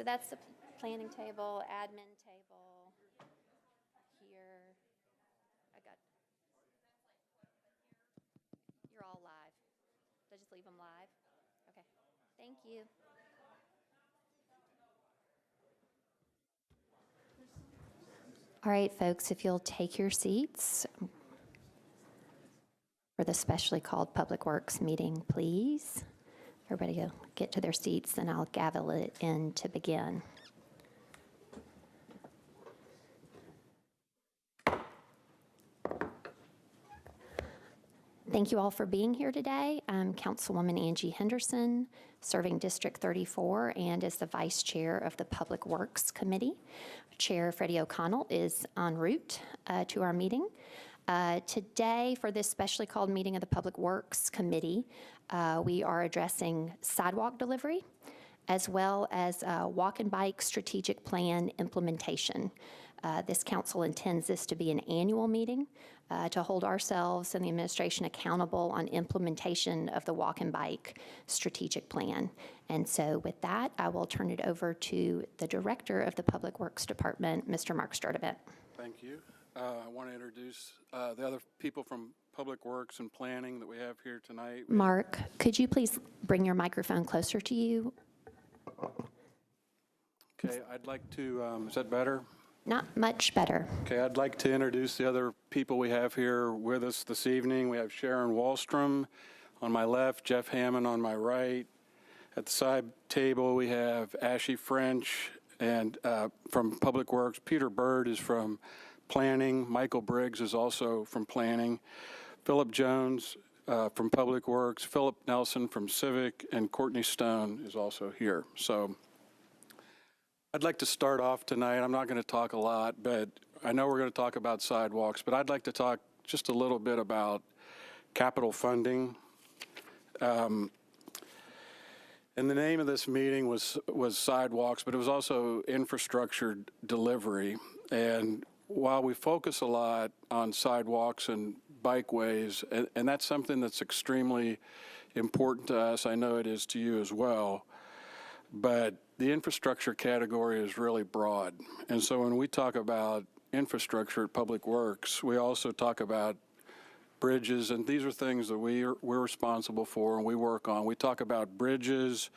So that's the planning table, admin table here. You're all live. So just leave them live. Okay. Thank you. All right, folks, if you'll take your seats for the specially called Public Works meeting, please. Everybody go get to their seats, and I'll gavel it in to begin. Thank you all for being here today. I'm Councilwoman Angie Henderson, serving District 34 and as the Vice Chair of the Public Works Committee. Chair Freddie O'Connell is en route to our meeting. Today, for this specially called meeting of the Public Works Committee, we are addressing sidewalk delivery, as well as walk and bike strategic plan implementation. This council intends this to be an annual meeting to hold ourselves and the administration accountable on implementation of the walk and bike strategic plan. And so with that, I will turn it over to the Director of the Public Works Department, Mr. Mark Sturdivant. Thank you. I want to introduce the other people from Public Works and Planning that we have here tonight. Mark, could you please bring your microphone closer to you? Okay, I'd like to, is that better? Not much better. Okay, I'd like to introduce the other people we have here with us this evening. We have Sharon Wallstrom on my left, Jeff Hammond on my right. At the side table, we have Ashley French and from Public Works. Peter Bird is from Planning. Michael Briggs is also from Planning. Philip Jones from Public Works. Philip Nelson from Civic, and Courtney Stone is also here. So I'd like to start off tonight. I'm not going to talk a lot, but I know we're going to talk about sidewalks, but I'd like to talk just a little bit about capital funding. And the name of this meeting was sidewalks, but it was also infrastructure delivery. And while we focus a lot on sidewalks and bikeways, and that's something that's extremely important to us, I know it is to you as well, but the infrastructure category is really broad. And so when we talk about infrastructure at Public Works, we also talk about bridges, and these are things that we're responsible for and we work on. We talk about bridges,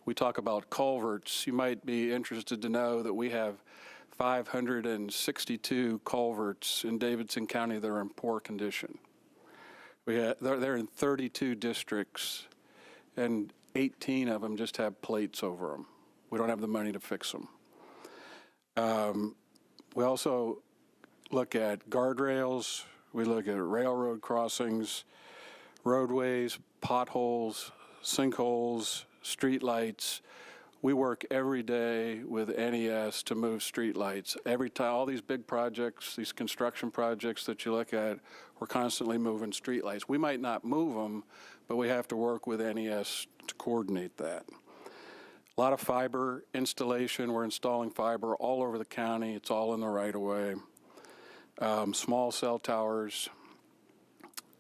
we talk about culverts. You might be interested to know that we have 562 culverts in Davidson County that are in poor condition. They're in 32 districts, and 18 of them just have plates over them. We don't have the money to fix them. We also look at guardrails. We look at railroad crossings, roadways, potholes, sinkholes, streetlights. We work every day with NES to move streetlights. Every time, all these big projects, these construction projects that you look at, we're constantly moving streetlights. We might not move them, but we have to work with NES to coordinate that. A lot of fiber installation. We're installing fiber all over the county. It's all in the right-of-way. Small cell towers,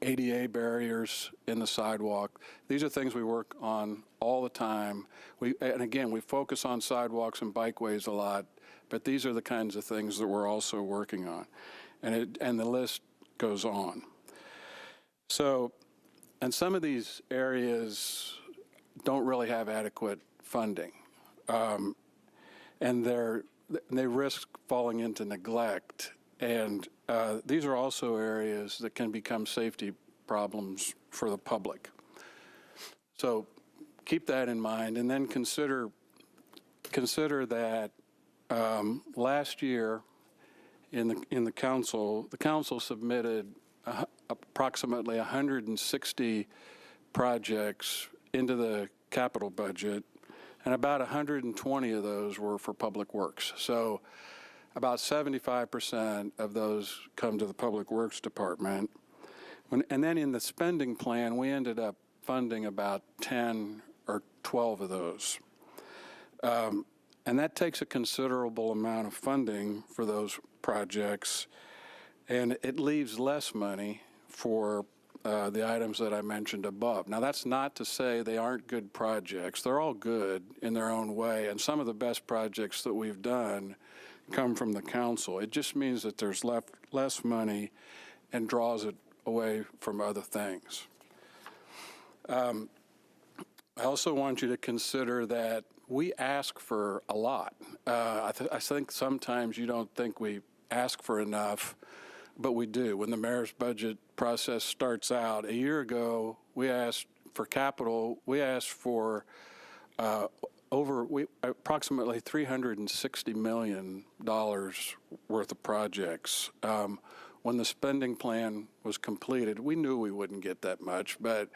ADA barriers in the sidewalk. These are things we work on all the time. And again, we focus on sidewalks and bikeways a lot, but these are the kinds of things that we're also working on. And the list goes on. So, and some of these areas don't really have adequate funding, and they risk falling into neglect. And these are also areas that can become safety problems for the public. So keep that in mind, and then consider that last year in the council submitted approximately 160 projects into the capital budget, and about 120 of those were for Public Works. So about 75% of those come to the Public Works Department. And then in the spending plan, we ended up funding about 10 or 12 of those. And that takes a considerable amount of funding for those projects, and it leaves less money for the items that I mentioned above. Now, that's not to say they aren't good projects. They're all good in their own way, and some of the best projects that we've done come from the council. It just means that there's less money and draws it away from other things. I also want you to consider that we ask for a lot. I think sometimes you don't think we ask for enough, but we do. When the mayor's budget process starts out, a year ago, we asked for capital. We asked for approximately $360 million worth of projects. When the spending plan was completed, we knew we wouldn't get that much, but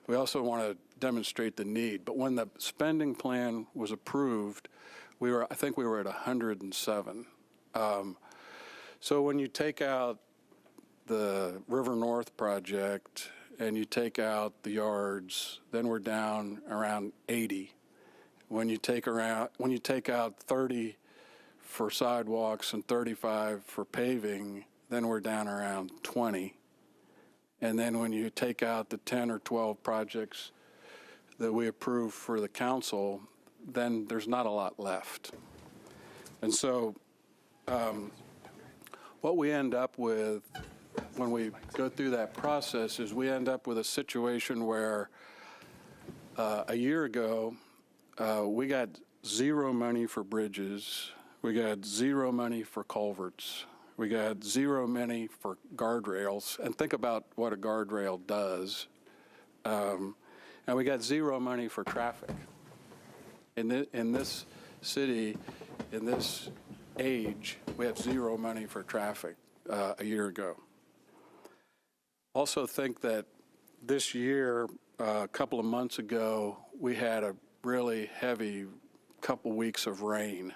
we also want to demonstrate the need. But when the spending plan was approved, I think we were at 107. So when you take out the River North project and you take out the yards, then we're down around 80. When you take out 30 for sidewalks and 35 for paving, then we're down around 20. And then when you take out the 10 or 12 projects that we approve for the council, then there's not a lot left. And so what we end up with when we go through that process is we end up with a situation where a year ago, we got zero money for bridges. We got zero money for culverts. We got zero money for guardrails. And think about what a guardrail does. And we got zero money for traffic. In this city, in this age, we have zero money for traffic a year ago. Also think that this year, a couple of months ago, we had a really heavy couple weeks of rain.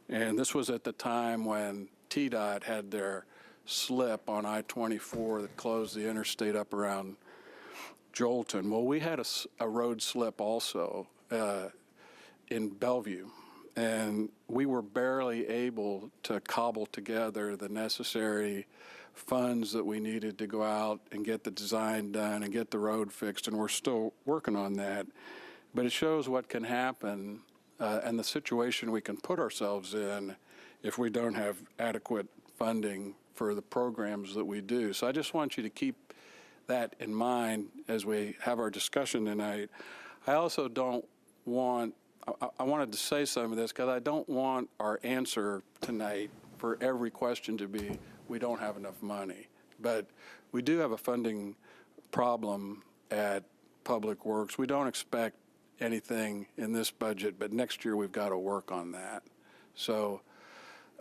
And this was at the time when TDOT had their slip on I-24 that closed the interstate up around Jolton. Well, we had a road slip also in Bellevue, and we were barely able to cobble together the necessary funds that we needed to go out and get the design done and get the road fixed, and we're still working on that. But it shows what can happen and the situation we can put ourselves in if we don't have adequate funding for the programs that we do. So I just want you to keep that in mind as we have our discussion tonight. I also don't want, I wanted to say some of this because I don't want our answer tonight for every question to be, we don't have enough money. But we do have a funding problem at Public Works. We don't expect anything in this budget, but next year we've got to work on that. So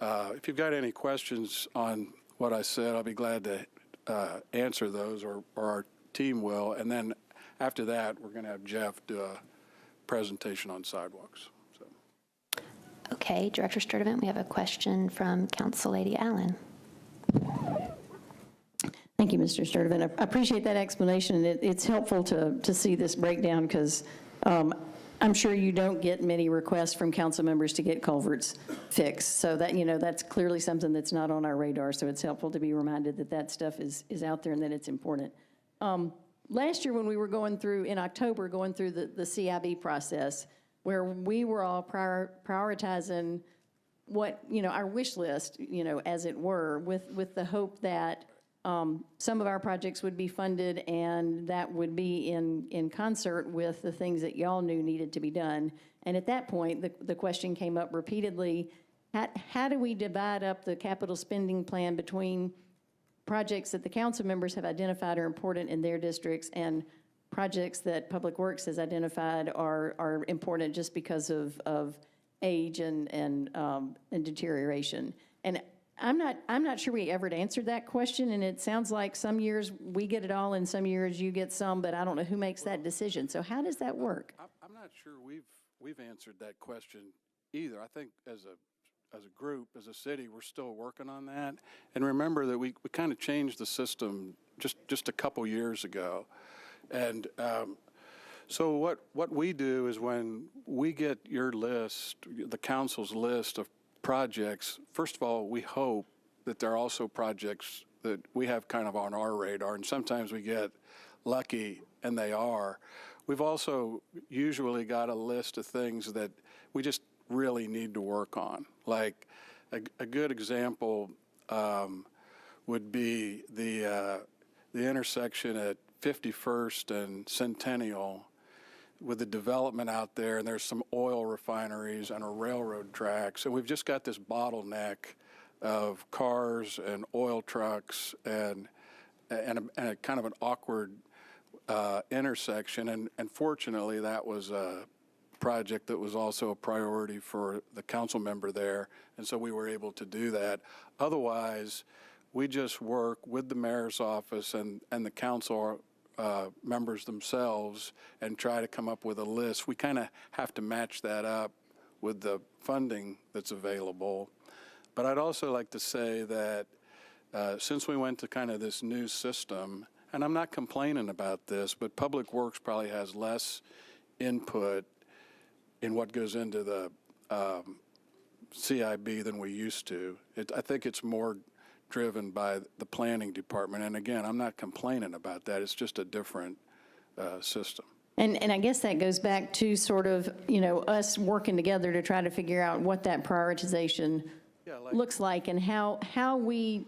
if you've got any questions on what I said, I'll be glad to answer those, or our team will. And then after that, we're going to have Jeff do a presentation on sidewalks. So. Okay, Director Sturdivant, we have a question from Council Lady Allen. Thank you, Mr. Sturdivant. I appreciate that explanation. It's helpful to see this breakdown because I'm sure you don't get many requests from council members to get culverts fixed. So that, that's clearly something that's not on our radar. So it's helpful to be reminded that that stuff is out there and that it's important. Last year when we were in October, going through the CIB process, where we were all prioritizing what, our wish list, as it were, with the hope that some of our projects would be funded and that would be in concert with the things that y'all knew needed to be done. And at that point, the question came up repeatedly, how do we divide up the capital spending plan between projects that the council members have identified are important in their districts and projects that Public Works has identified are important just because of age and deterioration. And I'm not sure we ever answered that question, and it sounds like some years we get it all and some years you get some, but I don't know who makes that decision. So how does that work? I'm not sure we've answered that question either. I think as a group, as a city, we're still working on that. And remember that we kind of changed the system just a couple years ago. And so what we do is when we get your list, the council's list of projects, first of all, we hope that there are also projects that we have kind of on our radar. And sometimes we get lucky, and they are. We've also usually got a list of things that we just really need to work on. Like a good example would be the intersection at 51st and Centennial with the development out there, and there's some oil refineries and a railroad tracks, and we've just got this bottleneck of cars and oil trucks and a kind of an awkward intersection. And fortunately, that was a project that was also a priority for the council member there, and so we were able to do that. Otherwise, we just work with the mayor's office and the council members themselves and try to come up with a list. We kind of have to match that up with the funding that's available. But I'd also like to say that since we went to kind of this new system, and I'm not complaining about this, but Public Works probably has less input in what goes into the CIB than we used to. I think it's more driven by the planning department. And again, I'm not complaining about that. It's just a different system. And I guess that goes back to sort of, us working together to try to figure out what that prioritization looks like, and how we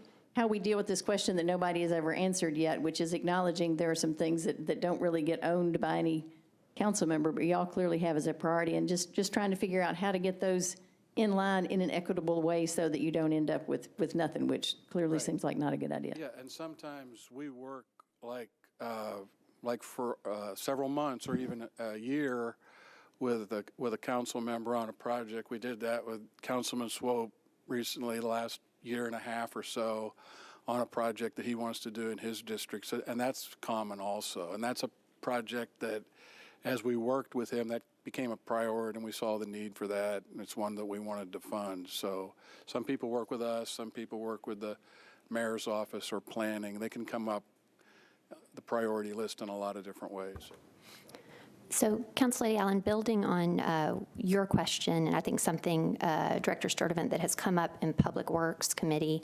deal with this question that nobody has ever answered yet, which is acknowledging there are some things that don't really get owned by any council member, but y'all clearly have as a priority, and just trying to figure out how to get those in line in an equitable way so that you don't end up with nothing, which clearly seems like not a good idea. Yeah, and sometimes we work like for several months or even a year with a council member on a project. We did that with Councilman Swope recently, the last year and a half or so, on a project that he wants to do in his district. So, and that's common also. And that's a project that, as we worked with him, that became a priority, and we saw the need for that, and it's one that we wanted to fund. So some people work with us, some people work with the mayor's office or planning. They can come up the priority list in a lot of different ways. So, Council Lady Allen, building on your question, and I think something, Director Sturdivant, that has come up in Public Works Committee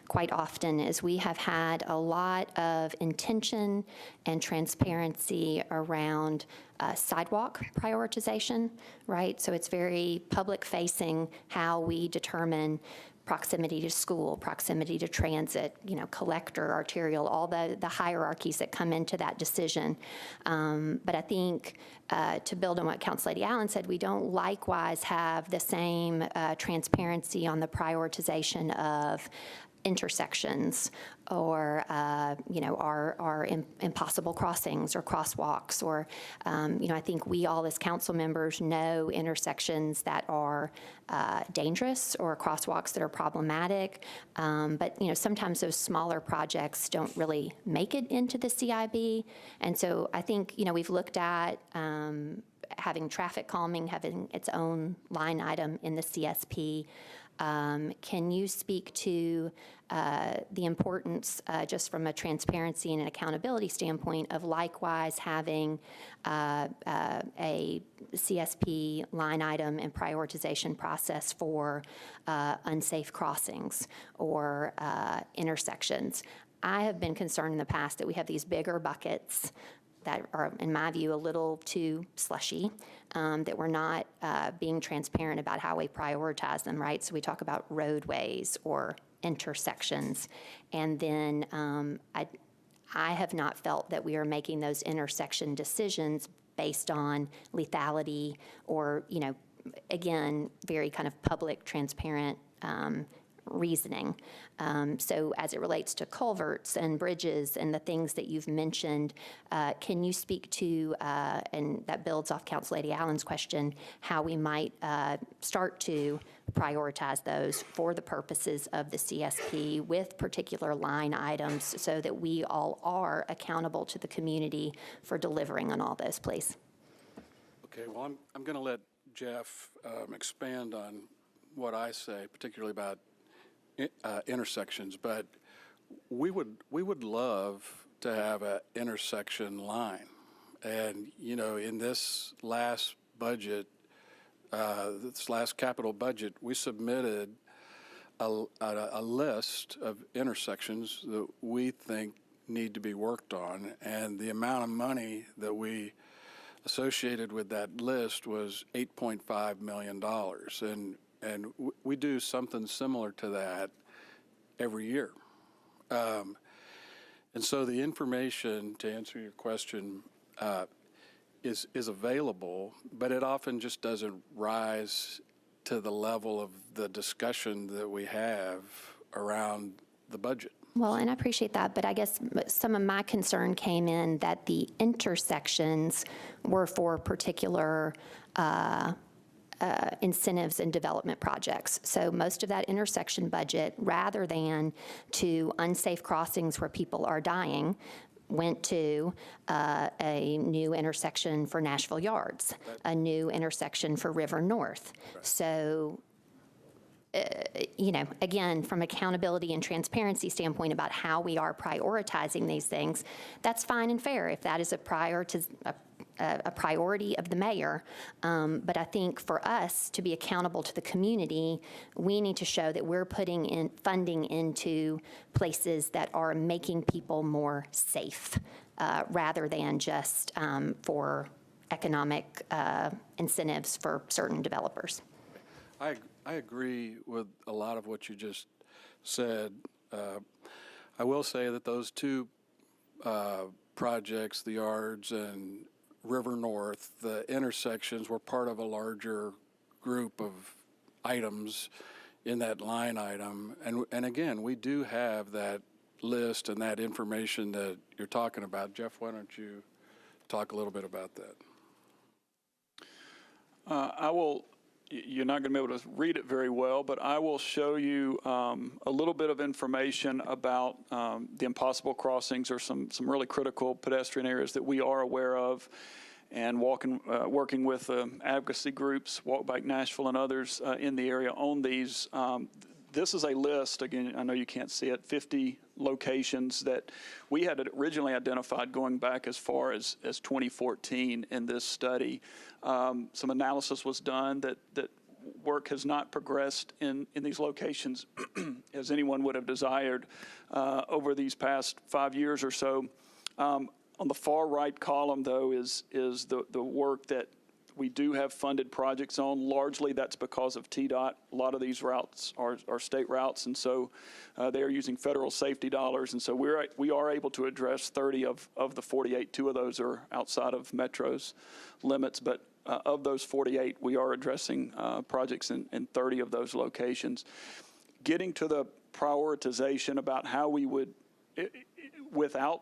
quite often is we have had a lot of intention and transparency around sidewalk prioritization, right? So it's very public-facing how we determine proximity to school, proximity to transit, collector, arterial, all the hierarchies that come into that decision. But I think to build on what Council Lady Allen said, we don't likewise have the same transparency on the prioritization of intersections or, our impossible crossings or crosswalks, or, I think we all as council members know intersections that are dangerous or crosswalks that are problematic, but, sometimes those smaller projects don't really make it into the CIB. And so I think, we've looked at having traffic calming, having its own line item in the CSP. Can you speak to the importance, just from a transparency and an accountability standpoint, of likewise having a CSP line item and prioritization process for unsafe crossings or intersections? I have been concerned in the past that we have these bigger buckets that are, in my view, a little too slushy, that we're not being transparent about how we prioritize them, right? So we talk about roadways or intersections, and then I have not felt that we are making those intersection decisions based on lethality or, again, very kind of public, transparent reasoning. So as it relates to culverts and bridges and the things that you've mentioned, can you speak to, and that builds off Council Lady Allen's question, how we might start to prioritize those for the purposes of the CSP with particular line items so that we all are accountable to the community for delivering on all those, please? Okay, well, I'm going to let Jeff expand on what I say, particularly about intersections, but we would love to have an intersection line. And, in this last budget, this last capital budget, we submitted a list of intersections that we think need to be worked on, and the amount of money that we associated with that list was $8.5 million. And we do something similar to that every year. And so the information, to answer your question, is available, but it often just doesn't rise to the level of the discussion that we have around the budget. Well, and I appreciate that, but I guess some of my concern came in that the intersections were for particular incentives and development projects. So most of that intersection budget, rather than to unsafe crossings where people are dying, went to a new intersection for Nashville Yards, a new intersection for River North. Right. So, you know, again, from accountability and transparency standpoint about how we are prioritizing these things, that's fine and fair if that is a priority of the mayor. But I think for us to be accountable to the community, we need to show that we're putting in funding into places that are making people more safe, rather than just for economic incentives for certain developers. I agree with a lot of what you just said. I will say that those two projects, the Yards and River North, the intersections were part of a larger group of items in that line item. And again, we do have that list and that information that you're talking about. Jeff, why don't you talk a little bit about that? You're not going to be able to read it very well, but I will show you a little bit of information about the impossible crossings or some really critical pedestrian areas that we are aware of, and working with advocacy groups, Walk Back Nashville and others in the area on these. This is a list, again, I know you can't see it, 50 locations that we had originally identified going back as far as 2014 in this study. Some analysis was done that work has not progressed in these locations as anyone would have desired over these past 5 years or so. On the far right column, though, is the work that we do have funded projects on. Largely that's because of TDOT. A lot of these routes are state routes, and so they are using federal safety dollars, and so we are able to address 30 of the 48. 2 of those are outside of Metro's limits, but of those 48, we are addressing projects in 30 of those locations. Getting to the prioritization about how we would, without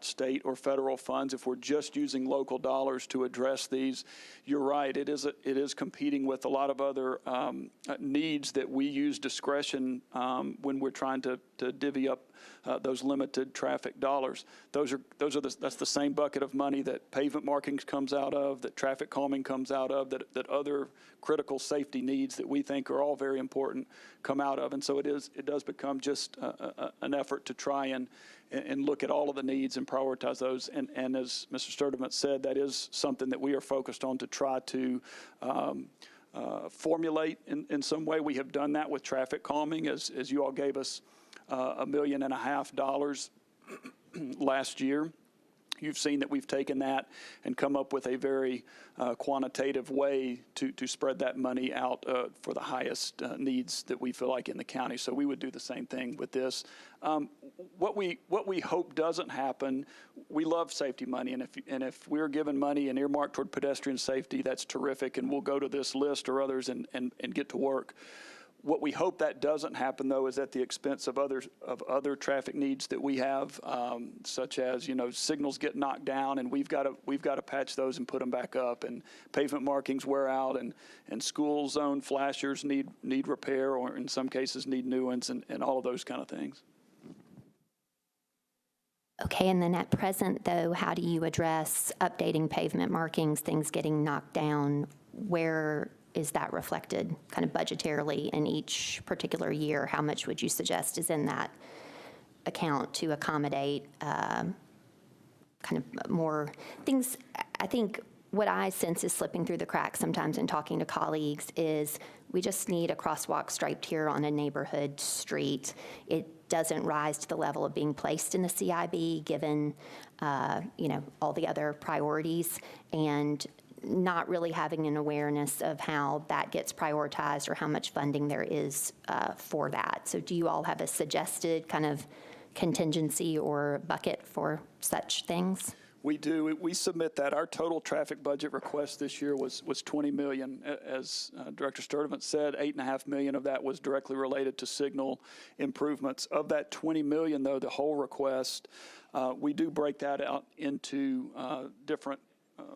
state or federal funds, if we're just using local dollars to address these, you're right, it is competing with a lot of other needs that we use discretion when we're trying to divvy up those limited traffic dollars. That's the same bucket of money that pavement markings comes out of, that traffic calming comes out of, that other critical safety needs that we think are all very important come out of. And so it does become just an effort to try and look at all of the needs and prioritize those. And as Mr. Sturdivant said, that is something that we are focused on to try to formulate in some way. We have done that with traffic calming, as you all gave us $1.5 million last year. You've seen that we've taken that and come up with a very quantitative way to spread that money out for the highest needs that we feel like in the county. So we would do the same thing with this. What we hope doesn't happen, we love safety money, and if we're given money and earmarked toward pedestrian safety, that's terrific, and we'll go to this list or others and get to work. What we hope that doesn't happen, though, is at the expense of other traffic needs that we have, such as, signals get knocked down, and we've got to patch those and put them back up, and pavement markings wear out, and school zone flashers need repair, or in some cases need new ones, and all of those kind of things. Okay, and then at present, though, how do you address updating pavement markings, things getting knocked down? Where is that reflected kind of budgetarily in each particular year? How much would you suggest is in that account to accommodate kind of more things? I think what I sense is slipping through the cracks sometimes in talking to colleagues is we just need a crosswalk striped here on a neighborhood street. It doesn't rise to the level of being placed in the CIB, given, all the other priorities, and not really having an awareness of how that gets prioritized or how much funding there is for that. So do you all have a suggested kind of contingency or bucket for such things? We do. We submit that. Our total traffic budget request this year was $20 million. As Director Sturdivant said, $8.5 million of that was directly related to signal improvements. Of that $20 million, though, the whole request, we do break that out into different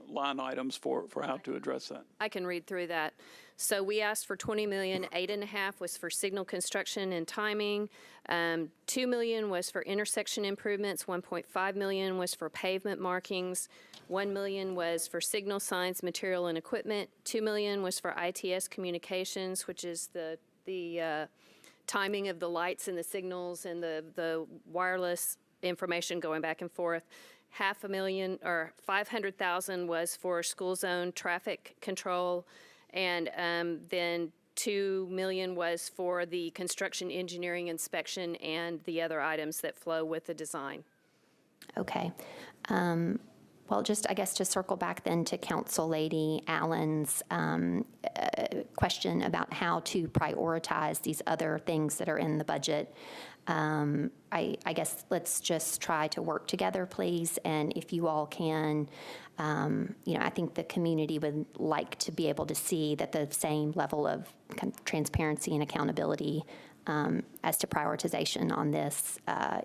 line items for how to address that. I can read through that. So we asked for 20 million, 8.5 was for signal construction and timing. 2 million was for intersection improvements. 1.5 million was for pavement markings. 1 million was for signal signs, material and equipment. 2 million was for ITS communications, which is the timing of the lights and the signals and the wireless information going back and forth. $500,000 or 500,000 was for school zone traffic control, and then 2 million was for the construction engineering inspection and the other items that flow with the design. Okay. Well, I guess to circle back then to Council Lady Allen's question about how to prioritize these other things that are in the budget. I guess let's just try to work together, please. And if you all can, I think the community would like to be able to see that the same level of transparency and accountability as to prioritization on this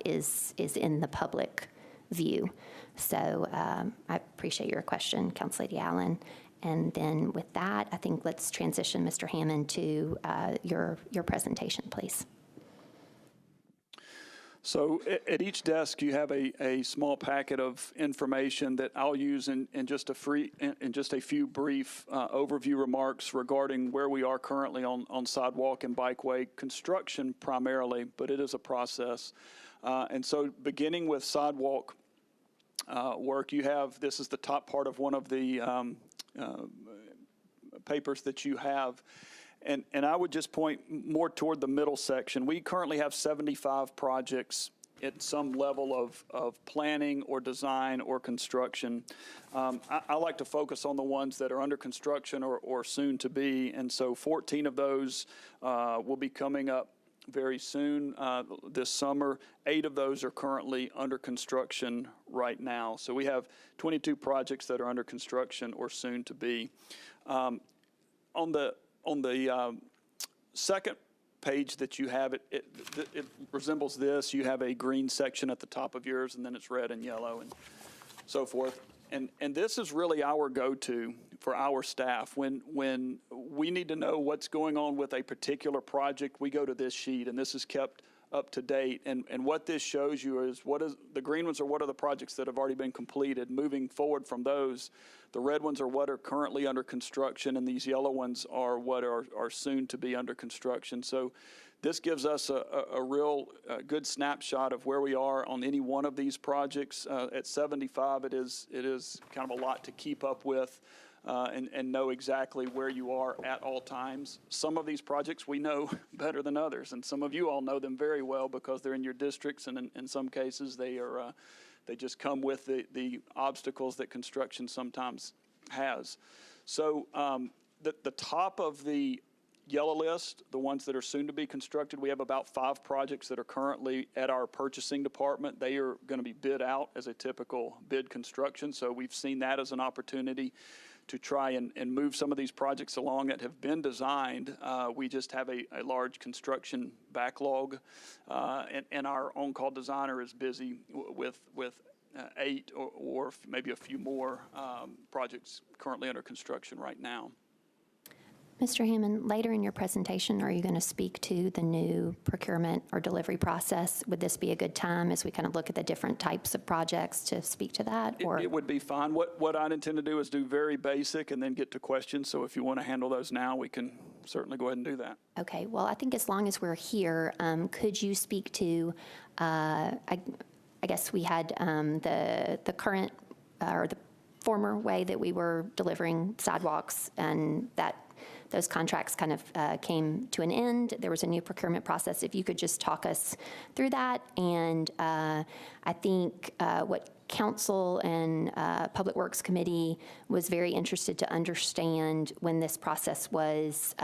is in the public view. So I appreciate your question, Council Lady Allen. And then with that, I think let's transition, Mr. Hammond, to your presentation, please. So at each desk, you have a small packet of information that I'll use in just a few brief overview remarks regarding where we are currently on sidewalk and bikeway construction primarily, but it is a process. And so beginning with sidewalk work, this is the top part of one of the papers that you have. And I would just point more toward the middle section. We currently have 75 projects at some level of planning or design or construction. I like to focus on the ones that are under construction or soon to be. And so 14 of those will be coming up very soon this summer. 8 of those are currently under construction right now. So we have 22 projects that are under construction or soon to be. On the second page that you have, it resembles this. You have a green section at the top of yours, and then it's red and yellow and so forth. And this is really our go-to for our staff. When we need to know what's going on with a particular project, we go to this sheet, and this is kept up to date. And what this shows you is the green ones are what are the projects that have already been completed. Moving forward from those, the red ones are what are currently under construction, and these yellow ones are what are soon to be under construction. So this gives us a real good snapshot of where we are on any one of these projects. At 75, it is kind of a lot to keep up with and know exactly where you are at all times. Some of these projects we know better than others, and some of you all know them very well because they're in your districts, and in some cases they just come with the obstacles that construction sometimes has. So the top of the yellow list, the ones that are soon to be constructed, we have about 5 projects that are currently at our purchasing department. They are going to be bid out as a typical bid construction, so we've seen that as an opportunity to try and move some of these projects along that have been designed. We just have a large construction backlog, and our on-call designer is busy with 8 or maybe a few more projects currently under construction right now. Mr. Hammond, later in your presentation, are you going to speak to the new procurement or delivery process? Would this be a good time as we kind of look at the different types of projects to speak to that? Or it would be fine. What I'd intend to do is do very basic and then get to questions. So if you want to handle those now, we can certainly go ahead and do that. Okay. Well, I think as long as we're here, could you speak to, I guess we had the current or the former way that we were delivering sidewalks, and that those contracts kind of came to an end. There was a new procurement process. If you could just talk us through that. And I think what Council and Public Works Committee was very interested to understand when this process was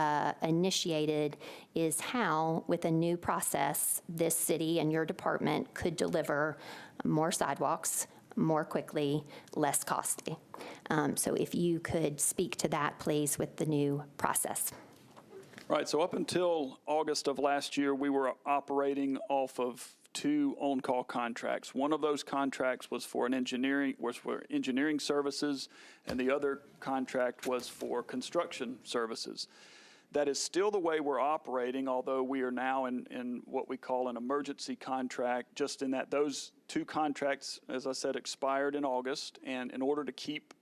initiated is how, with a new process, this city and your department could deliver more sidewalks more quickly, less costly. So if you could speak to that, please, with the new process. Right, so up until August of last year, we were operating off of 2 on-call contracts. One of those contracts was for engineering services, and the other contract was for construction services. That is still the way we're operating, although we are now in what we call an emergency contract, just in that those 2 contracts, as I said, expired in August, and in order to keep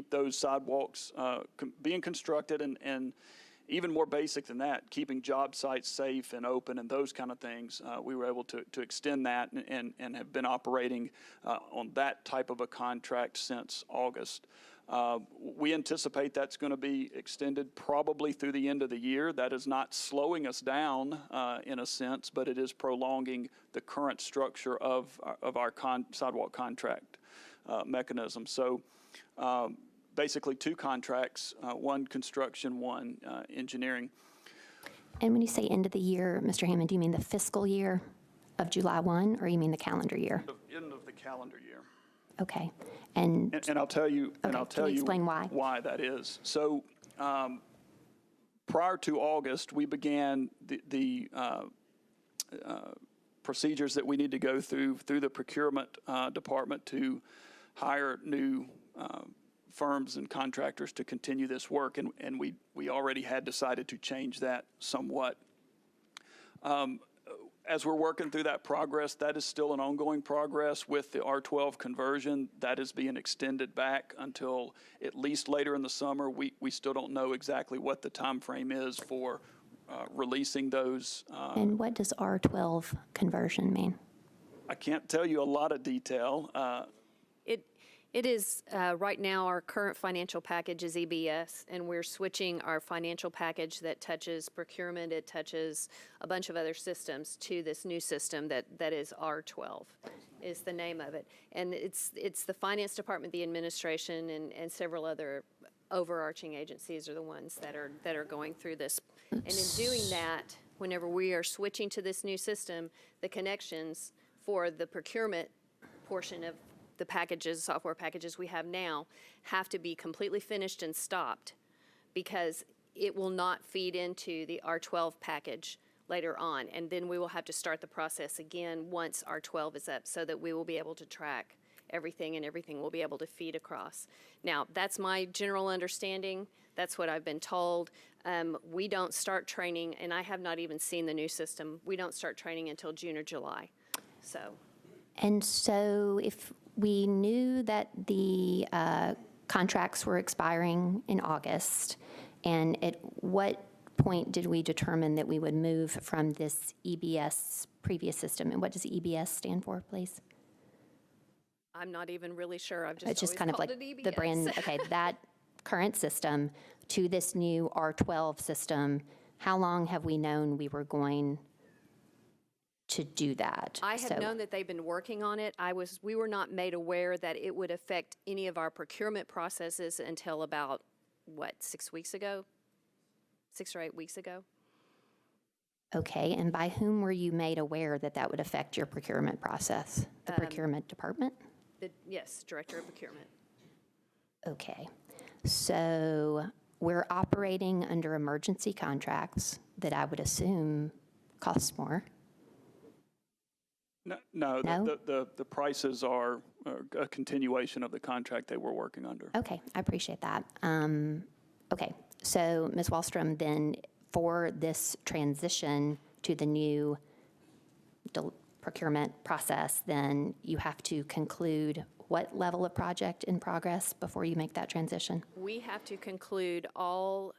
those sidewalks being constructed and even more basic than that, keeping job sites safe and open and those kind of things, we were able to extend that and have been operating on that type of a contract since August. We anticipate that's going to be extended probably through the end of the year. That is not slowing us down in a sense, but it is prolonging the current structure of our sidewalk contract mechanism. So basically 2 contracts, 1 construction, 1 engineering. And when you say end of the year, Mr. Hammond, do you mean the fiscal year of July 1, or you mean the calendar year? End of the calendar year. Okay. And I'll tell you, can you explain why that is. So prior to August, we began the procedures that we need to go through the procurement department to hire new firms and contractors to continue this work, and we already had decided to change that somewhat. As we're working through that progress, that is still an ongoing progress with the R12 conversion. That is being extended back until at least later in the summer. We still don't know exactly what the time frame is for releasing those. And what does R12 conversion mean? I can't tell you a lot of detail. It is, right now, our current financial package is EBS, and we're switching our financial package that touches procurement, it touches a bunch of other systems to this new system that is R12, is the name of it. And it's the finance department, the administration, and several other overarching agencies are the ones that are going through this. And in doing that, whenever we are switching to this new system, the connections for the procurement portion of the packages, software packages we have now, have to be completely finished and stopped, because it will not feed into the R12 package later on. And then we will have to start the process again once R12 is up, so that we will be able to track everything and everything will be able to feed across. Now, that's my general understanding. That's what I've been told. We don't start training, and I have not even seen the new system. We don't start training until June or July. And so if we knew that the contracts were expiring in August, and at what point did we determine that we would move from this EBS previous system? And what does EBS stand for, please? I'm not even really sure. I've just It's just always kind of called like it EBS. the brand, okay, that current system to this new R12 system. How long have we known we were going to do that? I had known that they've been working on it. We were not made aware that it would affect any of our procurement processes until about, 6 weeks ago? 6 or 8 weeks ago? Okay, and by whom were you made aware that that would affect your procurement process? The procurement department? Yes, Director of Procurement. Okay, so we're operating under emergency contracts that I would assume cost more. No, No? the prices are a continuation of the contract they were working under. Okay, I appreciate that. Okay, so Ms. Wallstrom, then for this transition to the new procurement process, then you have to conclude what level of project in progress before you make that transition? We have to conclude all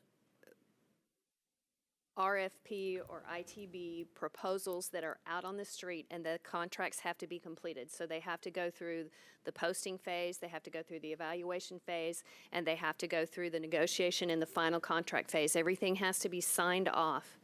RFP or ITB proposals that are out on the street, and the contracts have to be completed. So they have to go through the posting phase, they have to go through the evaluation phase, and they have to go through the negotiation and the final contract phase. Everything has to be signed off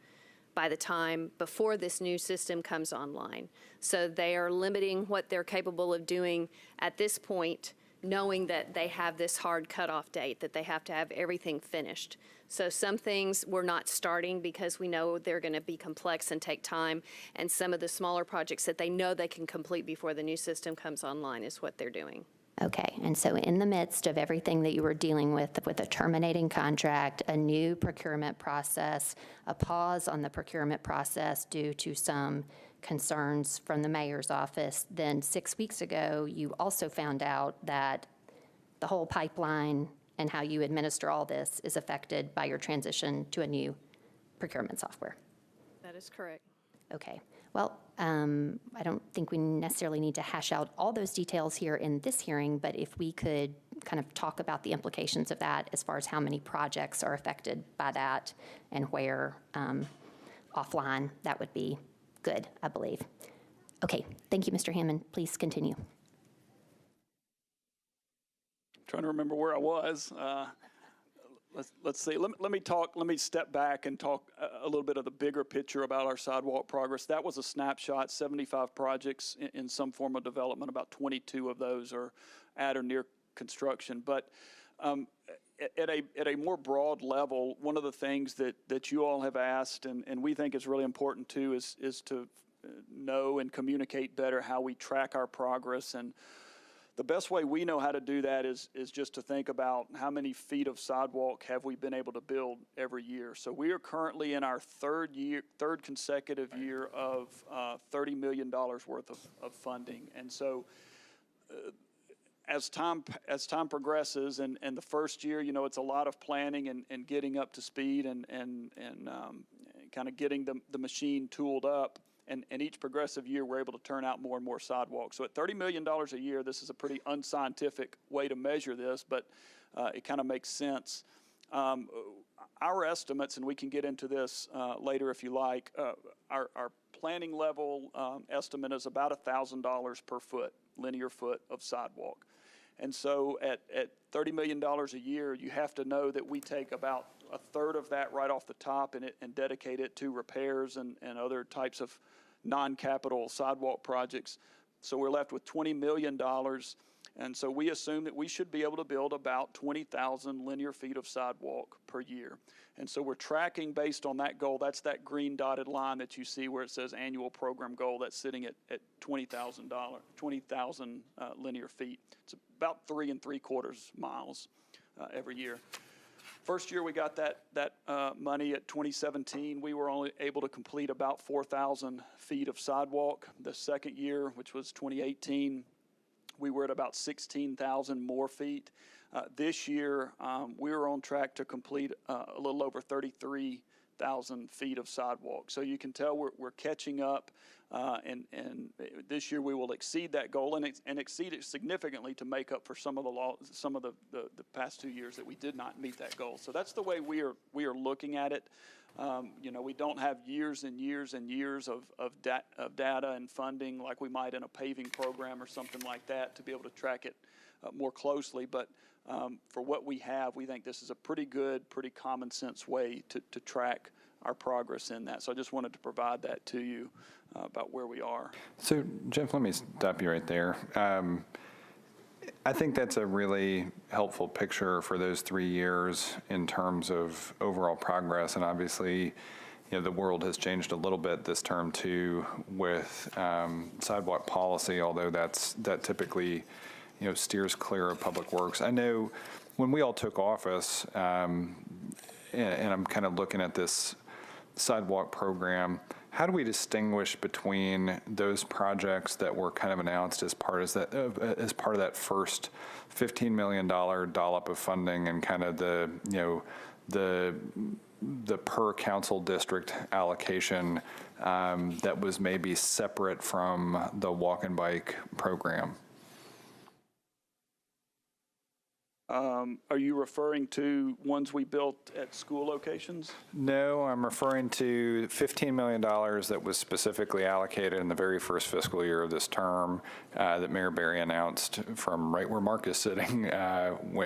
by the time before this new system comes online. So they are limiting what they're capable of doing at this point, knowing that they have this hard cutoff date, that they have to have everything finished. So some things we're not starting because we know they're going to be complex and take time, and some of the smaller projects that they know they can complete before the new system comes online is what they're doing. Okay, and so in the midst of everything that you were dealing with a terminating contract, a new procurement process, a pause on the procurement process due to some concerns from the mayor's office, then 6 weeks ago, you also found out that the whole pipeline and how you administer all this is affected by your transition to a new procurement software. That is correct. Okay. Well, I don't think we necessarily need to hash out all those details here in this hearing, but if we could kind of talk about the implications of that as far as how many projects are affected by that and where offline, that would be good, I believe. Okay. Thank you, Mr. Hammond. Please continue. Trying to remember where I was. Let's see. Let me step back and talk a little bit of the bigger picture about our sidewalk progress. That was a snapshot, 75 projects in some form of development. About 22 of those are at or near construction. But at a more broad level, one of the things that you all have asked, and we think is really important too, is to know and communicate better how we track our progress. And the best way we know how to do that is just to think about how many feet of sidewalk have we been able to build every year. So we are currently in our third consecutive year of $30 million worth of funding. And so as time progresses, and the first year, you know, it's a lot of planning and getting up to speed and kind of getting the machine tooled up. And each progressive year, we're able to turn out more and more sidewalks. So at $30 million a year, this is a pretty unscientific way to measure this, but it kind of makes sense. Our estimates, and we can get into this later if you like, our planning level estimate is about $1,000 per foot, linear foot of sidewalk. And so at $30 million a year, you have to know that we take about a third of that right off the top and dedicate it to repairs and other types of non-capital sidewalk projects. So we're left with $20 million. And so we assume that we should be able to build about 20,000 linear feet of sidewalk per year. And so we're tracking based on that goal. That's that green dotted line that you see where it says annual program goal. That's sitting at 20,000 linear feet. It's about 3 3/4 miles every year. First year we got that money at 2017, we were only able to complete about 4,000 feet of sidewalk. The second year, which was 2018, we were at about 16,000 more feet. This year, we were on track to complete a little over 33,000 feet of sidewalk. So you can tell we're catching up, and this year we will exceed that goal and exceed it significantly to make up for some of the past 2 years that we did not meet that goal. So that's the way we are looking at it. You know, we don't have years and years and years of data and funding like we might in a paving program or something like that to be able to track it more closely. But for what we have, we think this is a pretty good, pretty common sense way to track our progress in that. So I just wanted to provide that to you about where we are. So, Jeff, let me stop you right there. I think that's a really helpful picture for those 3 years in terms of overall progress. And obviously, you know, the world has changed a little bit this term too with sidewalk policy, although that typically, you know, steers clear of public works. I know when we all took office, and I'm kind of looking at this sidewalk program, how do we distinguish between those projects that were kind of announced as part of that first $15 million dollop of funding and kind of the per council district allocation that was maybe separate from the walk and bike program? Are you referring to ones we built at school locations? No, I'm referring to $15 million that was specifically allocated in the very first fiscal year of this term that Mayor Berry announced from right where Mark is sitting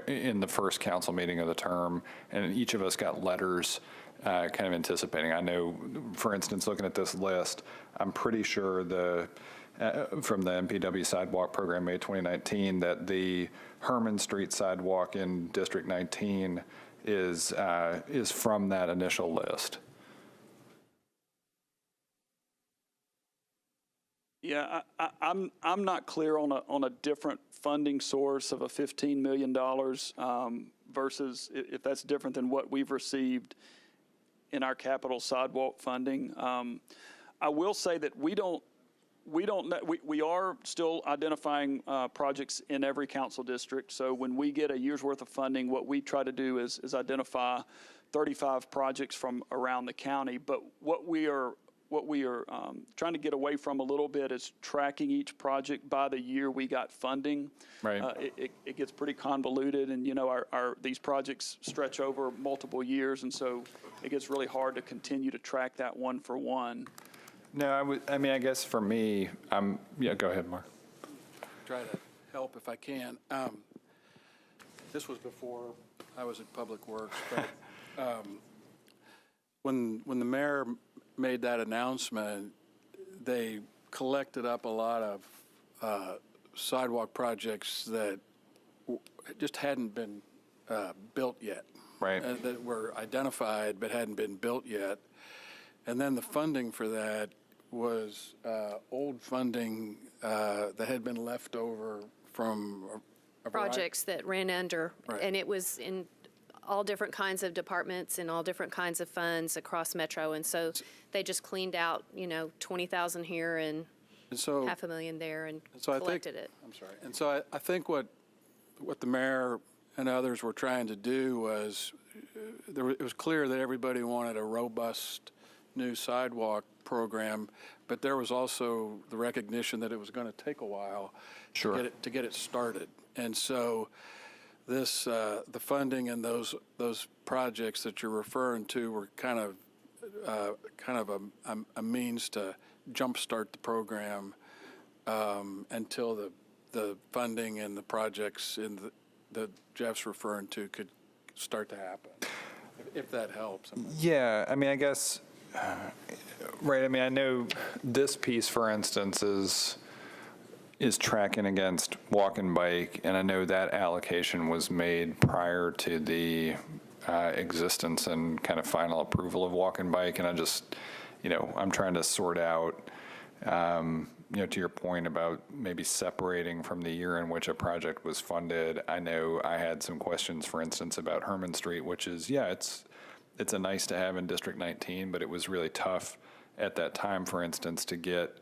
in the first council meeting of the term. And each of us got letters kind of anticipating. I know, for instance, looking at this list, I'm pretty sure from the MPW sidewalk program, May 2019, that the Herman Street sidewalk in District 19 is from that initial list. Yeah, I'm not clear on a different funding source of a $15 million versus if that's different than what we've received in our capital sidewalk funding. I will say that we are still identifying projects in every council district. So when we get a year's worth of funding, what we try to do is identify 35 projects from around the county. But what we are trying to get away from a little bit is tracking each project by the year we got funding. Right. It gets pretty convoluted, and these projects stretch over multiple years, and so it gets really hard to continue to track that one for one. No, I guess for me, yeah, go ahead, Mark. Try to help if I can. This was before I was at Public Works, but when the mayor made that announcement, they collected up a lot of sidewalk projects that just hadn't been built yet. Right. That were identified but hadn't been built yet. And then the funding for that was old funding that had been left over from a Projects that ran under, Right. and it was in all different kinds of departments and all different kinds of funds across Metro. And so they just cleaned out, 20,000 here and so, $500,000 there and so I collected think, it. I'm sorry. And so I think what the mayor and others were trying to do was, it was clear that everybody wanted a robust new sidewalk program, but there was also the recognition that it was going to take a while Sure. to get it started. And so this, the funding and those projects that you're referring to were kind of a means to jumpstart the program until the funding and the projects that Jeff's referring to could start to happen, if that helps. Yeah, I guess, right, I know this piece, for instance, is tracking against walk and bike, and I know that allocation was made prior to the existence and kind of final approval of walk and bike, and I just, I'm trying to sort out, to your point about maybe separating from the year in which a project was funded. I know I had some questions, for instance, about Herman Street, which is, yeah, it's a nice to have in District 19, but it was really tough at that time, for instance, to get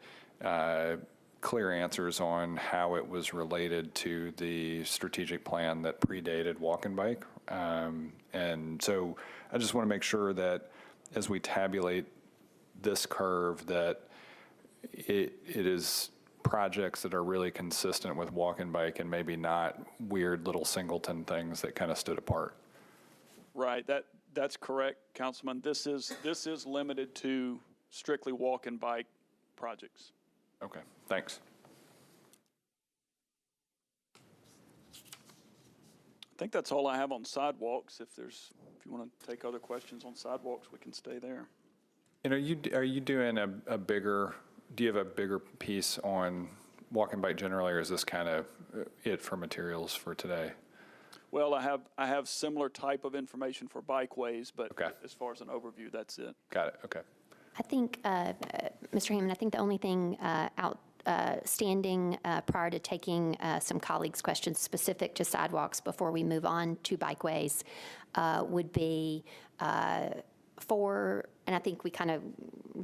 clear answers on how it was related to the strategic plan that predated walk and bike. And so I just want to make sure that as we tabulate this curve, that it is projects that are really consistent with walk and bike and maybe not weird little singleton things that kind of stood apart. Right. That's correct, Councilman. This is limited to strictly walk and bike projects. Okay, thanks. I think that's all I have on sidewalks. If you want to take other questions on sidewalks, we can stay there. And are you doing do you have a bigger piece on walk and bike generally, or is this kind of it for materials for today? Well, I have similar type of information for bikeways, but Okay. As far as an overview, that's it. Got it, okay. I think, Mr. Hammond, I think the only thing outstanding prior to taking some colleagues' questions specific to sidewalks before we move on to bikeways would be and I think we kind of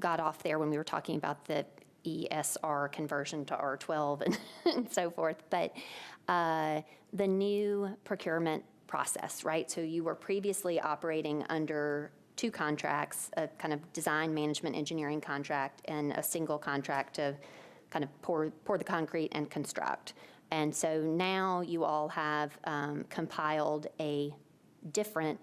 got off there when we were talking about the ESR conversion to R12 and so forth, but the new procurement process, right? So you were previously operating under two contracts, a kind of design management engineering contract and a single contract to kind of pour the concrete and construct. And so now you all have compiled a different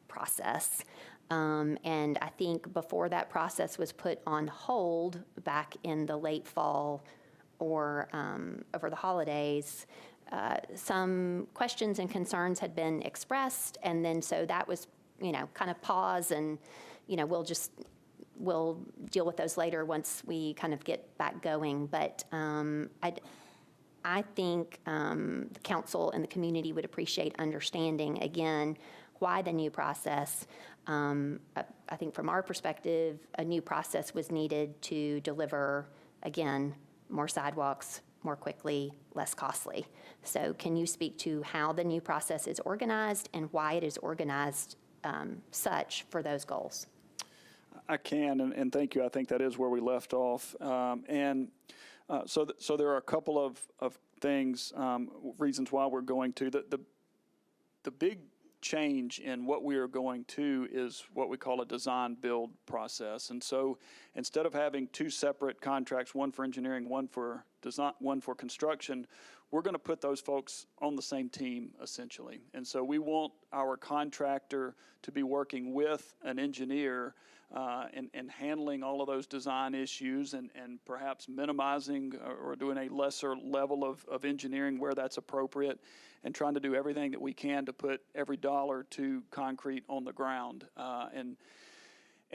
process. And I think before that process was put on hold back in the late fall or over the holidays, some questions and concerns had been expressed, and then so that was, kind of pause, and, we'll deal with those later once we kind of get back going. But I think the council and the community would appreciate understanding, again, why the new process. I think from our perspective, a new process was needed to deliver, again, more sidewalks more quickly, less costly. So can you speak to how the new process is organized and why it is organized such for those goals? I can, and thank you. I think that is where we left off. So there are a couple of things, reasons why we're going to. The big change in what we are going to is what we call a design-build process. And so instead of having two separate contracts, one for engineering, one for design, one for construction, we're going to put those folks on the same team, essentially. And so we want our contractor to be working with an engineer and handling all of those design issues and perhaps minimizing or doing a lesser level of engineering where that's appropriate, and trying to do everything that we can to put every dollar to concrete on the ground. And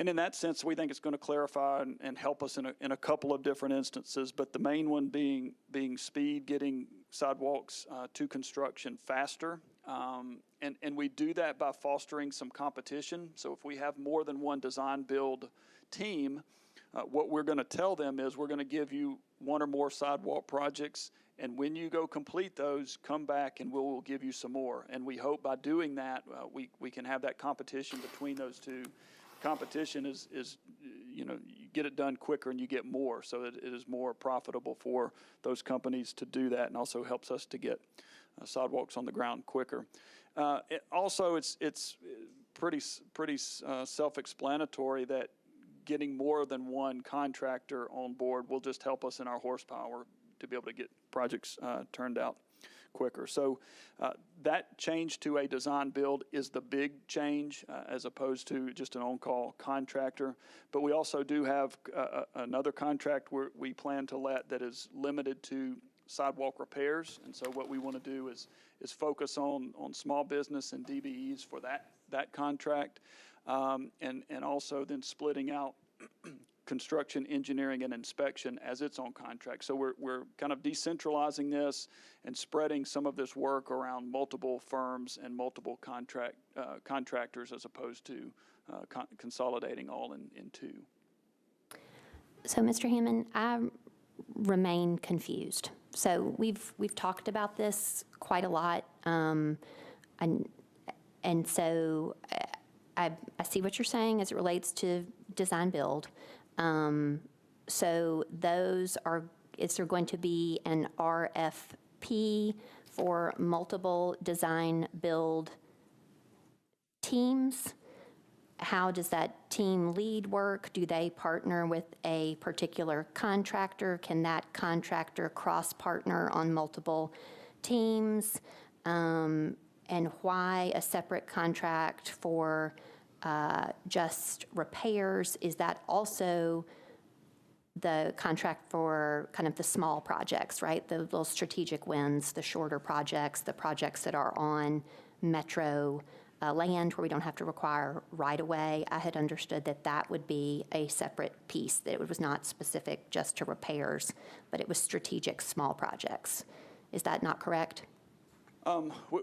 in that sense, we think it's going to clarify and help us in a couple of different instances, but the main one being speed, getting sidewalks to construction faster. And we do that by fostering some competition. So if we have more than one design-build team, what we're going to tell them is we're going to give you one or more sidewalk projects, and when you go complete those, come back and we'll give you some more. And we hope by doing that, we can have that competition between those two. Competition is you get it done quicker and you get more, so it is more profitable for those companies to do that, and also helps us to get sidewalks on the ground quicker. It's pretty self-explanatory that getting more than one contractor on board will just help us in our horsepower to be able to get projects turned out quicker. So that change to a design build is the big change as opposed to just an on-call contractor. But we also do have another contract we plan to let that is limited to sidewalk repairs. And so what we want to do is focus on small business and DBEs for that contract, and also then splitting out construction, engineering, and inspection as its own contract. So we're kind of decentralizing this and spreading some of this work around multiple firms and multiple contractors as opposed to consolidating all in two. So, Mr. Hammond, I remain confused. So we've talked about this quite a lot, and so I see what you're saying as it relates to design build. So is there going to be an RFP for multiple design build teams? How does that team lead work? Do they partner with a particular contractor? Can that contractor cross-partner on multiple teams? And why a separate contract for just repairs? Is that also the contract for kind of the small projects, right? The little strategic wins, the shorter projects, the projects that are on metro land where we don't have to require right-of-way. I had understood that would be a separate piece, that it was not specific just to repairs, but it was strategic small projects. Is that not correct?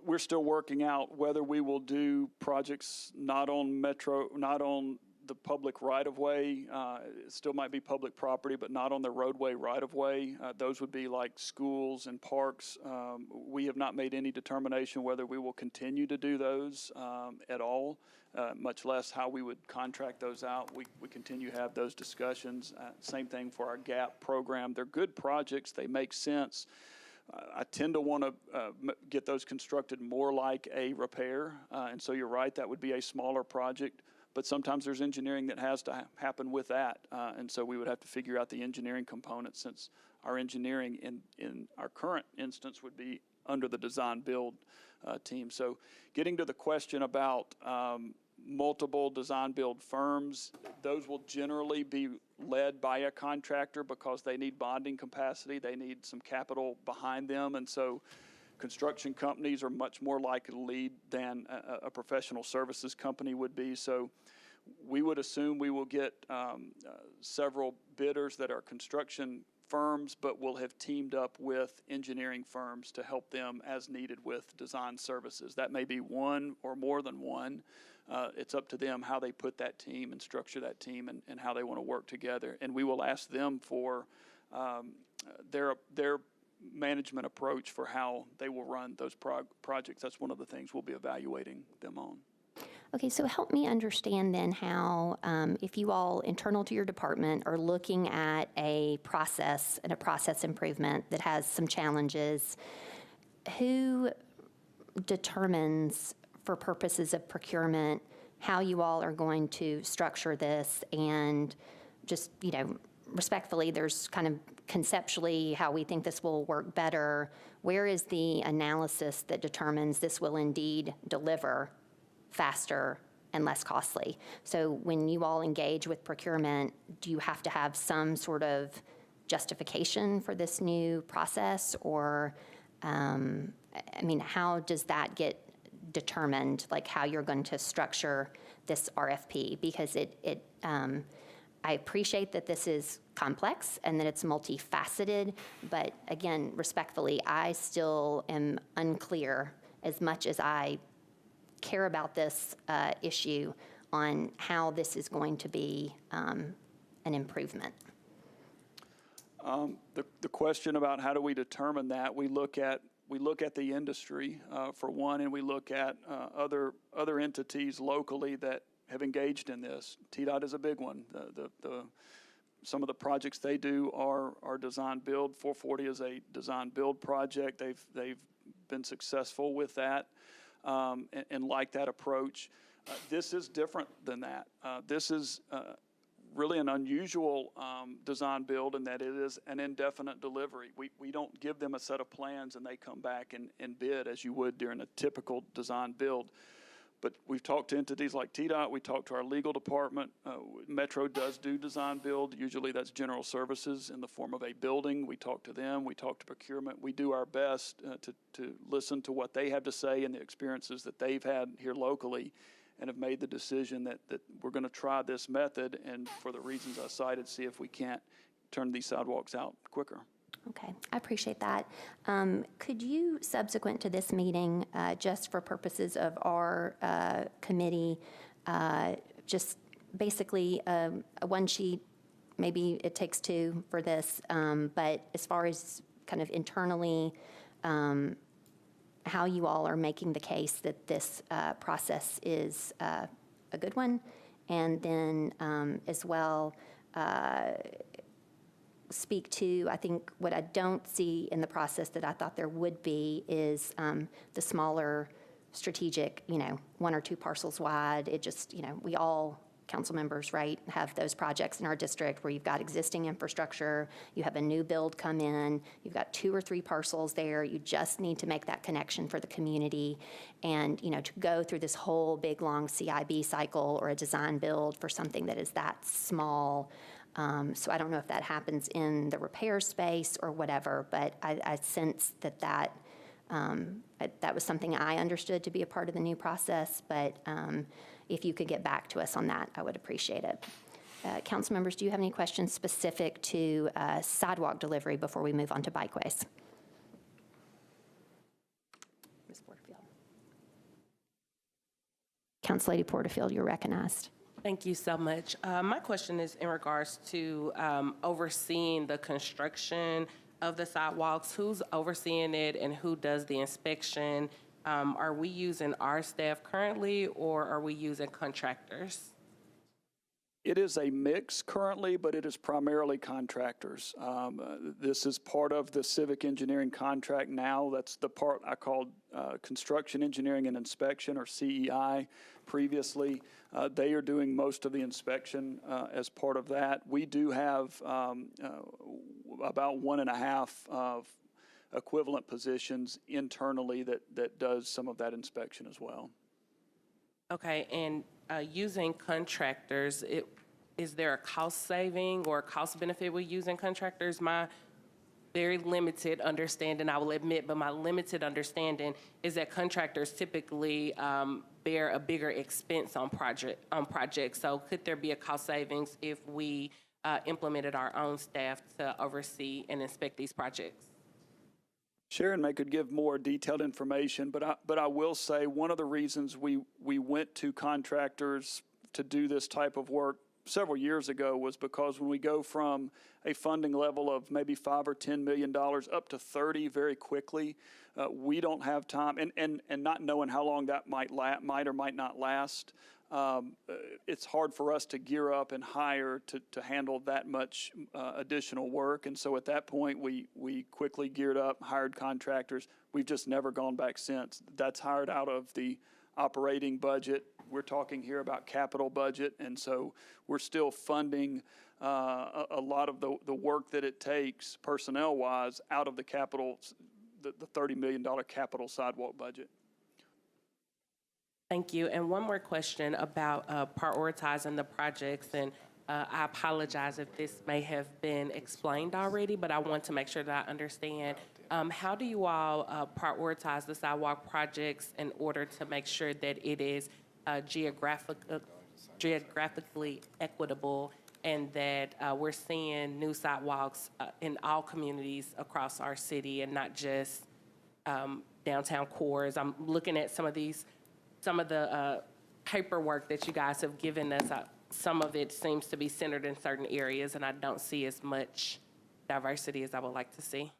We're still working out whether we will do projects not on the public right-of-way. It still might be public property, but not on the roadway right-of-way. Those would be like schools and parks. We have not made any determination whether we will continue to do those at all, much less how we would contract those out. We continue to have those discussions. Same thing for our GAP program. They're good projects. They make sense. I tend to want to get those constructed more like a repair, and so you're right, that would be a smaller project, but sometimes there's engineering that has to happen with that, and so we would have to figure out the engineering component since our engineering in our current instance would be under the design build team. So getting to the question about multiple design build firms, those will generally be led by a contractor because they need bonding capacity, they need some capital behind them, and so construction companies are much more likely to lead than a professional services company would be. So we would assume we will get several bidders that are construction firms, but will have teamed up with engineering firms to help them as needed with design services. That may be one or more than one. It's up to them how they put that team and structure that team and how they want to work together. And we will ask them for their management approach for how they will run those projects. That's one of the things we'll be evaluating them on. Okay, so help me understand then how, if you all internal to your department are looking at a process and a process improvement that has some challenges, who determines for purposes of procurement how you all are going to structure this? And just, you know, respectfully, there's kind of conceptually how we think this will work better. Where is the analysis that determines this will indeed deliver faster and less costly? So when you all engage with procurement, do you have to have some sort of justification for this new process? Or, I mean, how does that get determined, like how you're going to structure this RFP? Because I appreciate that this is complex and that it's multifaceted, but again, respectfully, I still am unclear, as much as I care about this issue, on how this is going to be an improvement. The question about how do we determine that, we look at the industry for one, and we look at other entities locally that have engaged in this. TDOT is a big one. Some of the projects they do are design build. 440 is a design build project. They've been successful with that and like that approach. This is different than that. This is really an unusual design build in that it is an indefinite delivery. We don't give them a set of plans and they come back and bid as you would during a typical design build. But we've talked to entities like TDOT, we talked to our legal department. Metro does do design build. Usually that's general services in the form of a building. We talk to them, we talk to procurement. We do our best to listen to what they have to say and the experiences that they've had here locally, and have made the decision that we're going to try this method, and for the reasons I cited, see if we can't turn these sidewalks out quicker. Okay, I appreciate that. Could you, subsequent to this meeting, just for purposes of our committee, just basically a one sheet, maybe it takes two for this, but as far as kind of internally, how you all are making the case that this process is a good one, and then as well, speak to, I think what I don't see in the process that I thought there would be is the smaller strategic, you know, 1 or 2 parcels wide. It just, you know, we all, council members, right, have those projects in our district where you've got existing infrastructure, you have a new build come in, you've got 2 or 3 parcels there, you just need to make that connection for the community. And, you know, to go through this whole big, long CIB cycle or a design build for something that is that small. So I don't know if that happens in the repair space or whatever, but I sense that was something I understood to be a part of the new process, but if you could get back to us on that, I would appreciate it. Council members, do you have any questions specific to sidewalk delivery before we move on to bikeways? Ms. Porterfield. Council Lady Porterfield, you're recognized. Thank you so much. My question is in regards to overseeing the construction of the sidewalks. Who's overseeing it and who does the inspection? Are we using our staff currently, or are we using contractors? It is a mix currently, but it is primarily contractors. This is part of the civic engineering contract now. That's the part I called construction engineering and inspection, or CEI, previously. They are doing most of the inspection as part of that. We do have about 1.5 of equivalent positions internally that does some of that inspection as well. Okay, and using contractors, is there a cost saving or cost benefit with using contractors? My very limited understanding, I will admit, but my limited understanding is that contractors typically bear a bigger expense on projects. So could there be a cost savings if we implemented our own staff to oversee and inspect these projects? Sharon may could give more detailed information, but I will say one of the reasons we went to contractors to do this type of work several years ago was because when we go from a funding level of maybe $5 or $10 million up to 30 very quickly, we don't have time, and not knowing how long that might or might not last, it's hard for us to gear up and hire to handle that much additional work. And so at that point, we quickly geared up, hired contractors. We've just never gone back since. That's hired out of the operating budget. We're talking here about capital budget, and so we're still funding a lot of the work that it takes personnel-wise out of the capital, the $30 million capital sidewalk budget. Thank you. And one more question about prioritizing the projects. And I apologize if this may have been explained already, but I want to make sure that I understand. How do you all prioritize the sidewalk projects in order to make sure that it is geographically equitable and that we're seeing new sidewalks in all communities across our city and not just downtown cores? I'm looking at some of the paperwork that you guys have given us. Some of it seems to be centered in certain areas, and I don't see as much diversity as I would like to see.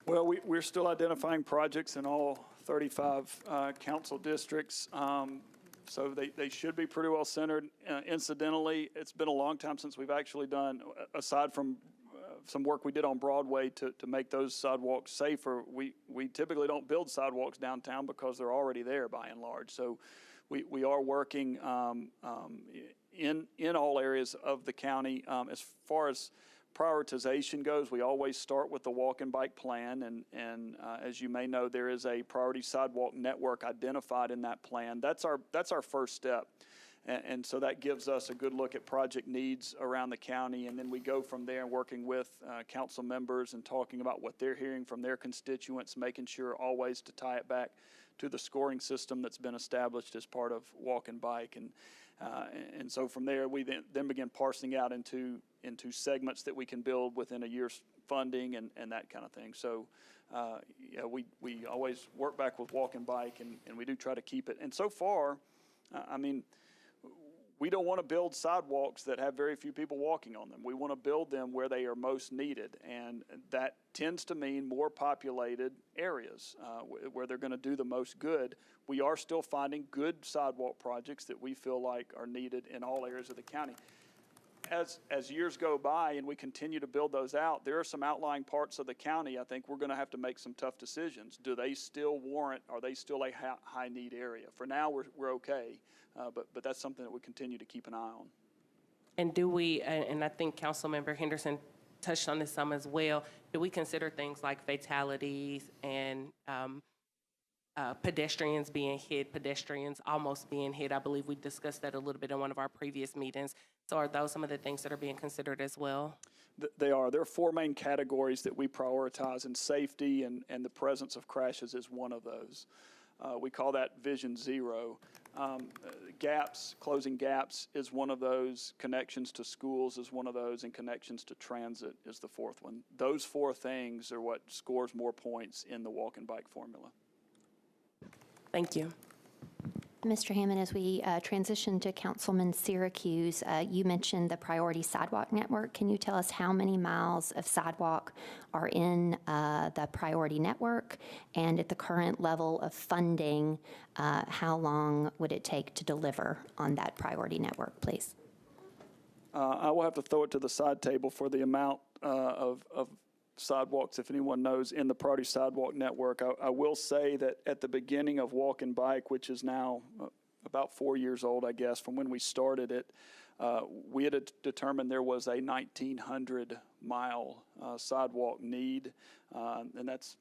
Well, we're still identifying projects in all 35 council districts, so they should be pretty well centered. Incidentally, it's been a long time since we've actually done, aside from some work we did on Broadway to make those sidewalks safer, we typically don't build sidewalks downtown because they're already there by and large. So we are working in all areas of the county. As far as prioritization goes, we always start with the walk and bike plan, and as you may know, there is a priority sidewalk network identified in that plan. That's our first step. And so that gives us a good look at project needs around the county, and then we go from there working with council members and talking about what they're hearing from their constituents, making sure always to tie it back to the scoring system that's been established as part of walk and bike. And so from there, we then begin parsing out into segments that we can build within a year's funding and that kind of thing. So yeah, we always work back with walk and bike, and we do try to keep it. And so far, I mean, we don't want to build sidewalks that have very few people walking on them. We want to build them where they are most needed, and that tends to mean more populated areas where they're going to do the most good. We are still finding good sidewalk projects that we feel like are needed in all areas of the county. As years go by and we continue to build those out, there are some outlying parts of the county I think we're going to have to make some tough decisions. Do they still warrant, are they still a high need area? For now, we're okay, but that's something that we continue to keep an eye on. And do we, and I think Councilmember Henderson touched on this some as well, do we consider things like fatalities and pedestrians being hit, pedestrians almost being hit? I believe we discussed that a little bit in one of our previous meetings. So are those some of the things that are being considered as well? They are. There are four main categories that we prioritize, and safety and the presence of crashes is one of those. We call that Vision Zero. Gaps, closing gaps is one of those. Connections to schools is one of those, and connections to transit is the fourth one. Those four things are what scores more points in the walk and bike formula. Thank you. Mr. Hammond, as we transition to Councilman Syracuse, you mentioned the Priority Sidewalk Network. Can you tell us how many miles of sidewalk are in the Priority Network? And at the current level of funding, how long would it take to deliver on that Priority Network, please? I will have to throw it to the side table for the amount of sidewalks, if anyone knows, in the Priority Sidewalk Network. I will say that at the beginning of Walk and Bike, which is now about 4 years old, I guess, from when we started it, We had determined there was a 1,900-mile sidewalk need, and that's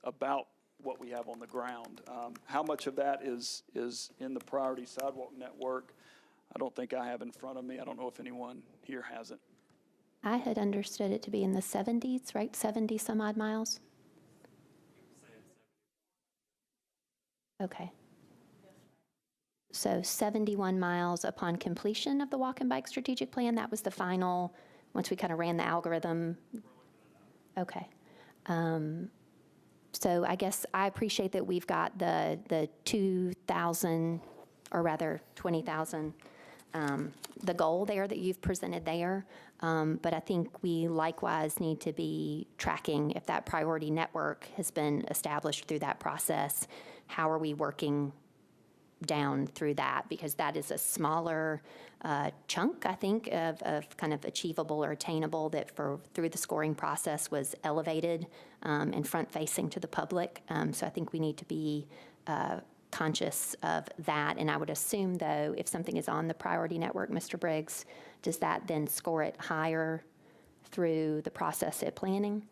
about what we have on the ground. How much of that is in the priority sidewalk network? I don't think I have in front of me. I don't know if anyone here has it. I had understood it to be in the 70s, right? 70 some odd miles? Okay. So 71 miles upon completion of the walk and bike strategic plan. That was the final, once we kind of ran the algorithm. Okay. So I guess I appreciate that we've got the 2,000, or rather 20,000, the goal there that you've presented there. But I think we likewise need to be tracking if that priority network has been established through that process. How are we working down through that? Because that is a smaller chunk, I think, of kind of achievable or attainable that through the scoring process was elevated and front-facing to the public. So I think we need to be conscious of that. And I would assume, though, if something is on the priority network, Mr. Briggs, does that then score it higher through the process at planning?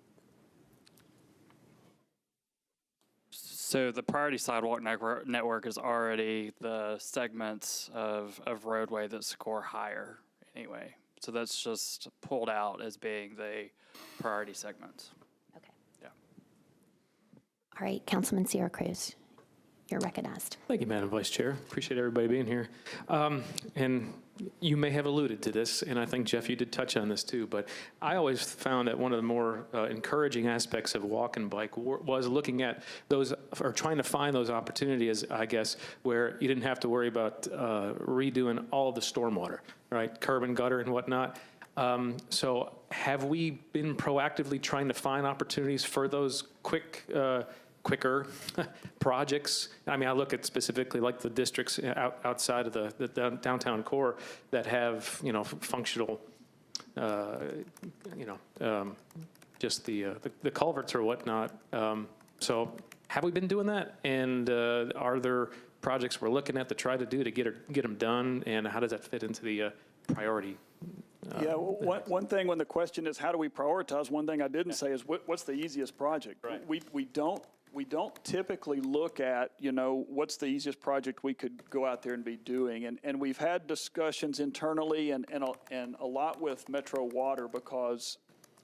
So the priority sidewalk network is already the segments of roadway that score higher anyway. So that's just pulled out as being the priority segments. Okay. Yeah. All right, Councilman Sierra Cruz, you're recognized. Thank you, Madam Vice Chair. Appreciate everybody being here. And you may have alluded to this, and I think, Jeff, you did touch on this too, but I always found that one of the more encouraging aspects of walk and bike was looking at those, or trying to find those opportunities, I guess, where you didn't have to worry about redoing all of the stormwater, right? Curb and gutter and whatnot. So have we been proactively trying to find opportunities for those quicker projects? I mean, I look at specifically like the districts outside of the downtown core that have, functional, just the culverts or whatnot. So have we been doing that? And are there projects we're looking at to try to do to get them done? And how does that fit into the priority? Yeah, one thing when the question is how do we prioritize, one thing I didn't say is what's the easiest project? Right. We don't typically look at, what's the easiest project we could go out there and be doing. And we've had discussions internally and a lot with Metro Water, because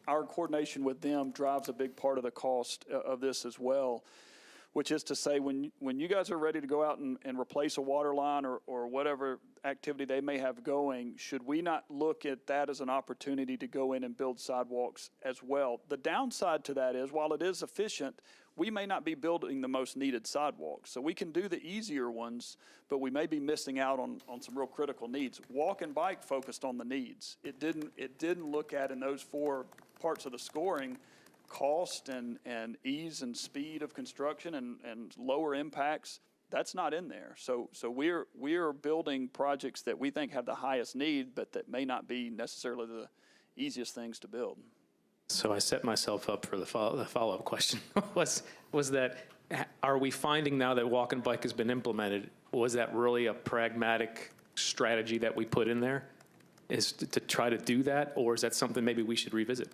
our coordination with them drives a big part of the cost of this as well, which is to say when you guys are ready to go out and replace a water line or whatever activity they may have going, should we not look at that as an opportunity to go in and build sidewalks as well? The downside to that is, while it is efficient, we may not be building the most needed sidewalks. So we can do the easier ones, but we may be missing out on some real critical needs. Walk and bike focused on the needs. It didn't look at, in those 4 parts of the scoring, cost and ease and speed of construction and lower impacts. That's not in there. So we're building projects that we think have the highest need, but that may not be necessarily the easiest things to build. So I set myself up for the follow-up question. was that, are we finding now that walk and bike has been implemented, was that really a pragmatic strategy that we put in there, is to try to do that, or is that something maybe we should revisit?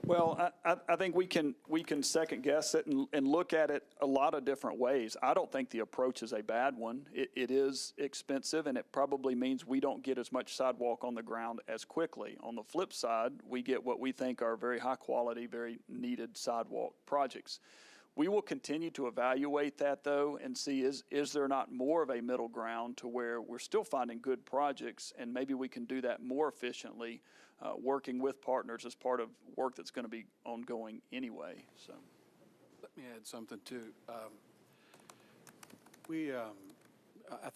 Well, I think we can second guess it and look at it a lot of different ways. I don't think the approach is a bad one. It is expensive, and it probably means we don't get as much sidewalk on the ground as quickly. On the flip side, we get what we think are very high quality, very needed sidewalk projects. We will continue to evaluate that, though, and see is there not more of a middle ground to where we're still finding good projects, and maybe we can do that more efficiently, working with partners as part of work that's going to be ongoing anyway. So, let me add something too. I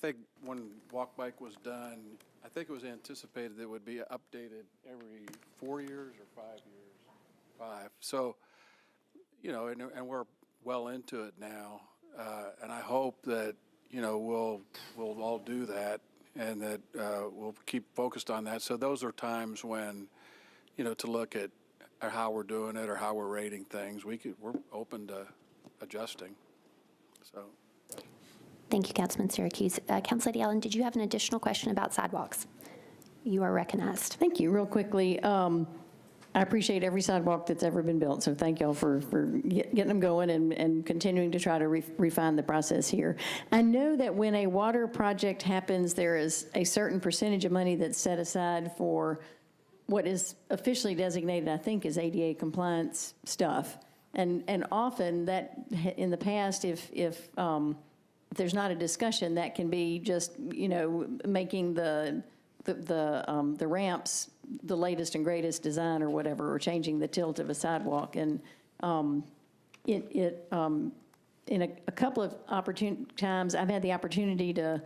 think when Walk Bike was done, I think it was anticipated that it would be updated every 4 years or 5 years. 5. So, and we're well into it now, and I hope that we'll all do that, and that we'll keep focused on that. So those are times when, to look at how we're doing it or how we're rating things. We're open to adjusting. So. Thank you, Councilman Syracuse. Councilor Allen, did you have an additional question about sidewalks? You are recognized. Thank you. Real quickly, I appreciate every sidewalk that's ever been built, so thank y'all for getting them going and continuing to try to refine the process here. I know that when a water project happens, there is a certain percentage of money that's set aside for what is officially designated, I think, as ADA compliance stuff. And often that, in the past, if there's not a discussion, that can be just, making the ramps the latest and greatest design or whatever, or changing the tilt of a sidewalk. And in a couple of times, I've had the opportunity to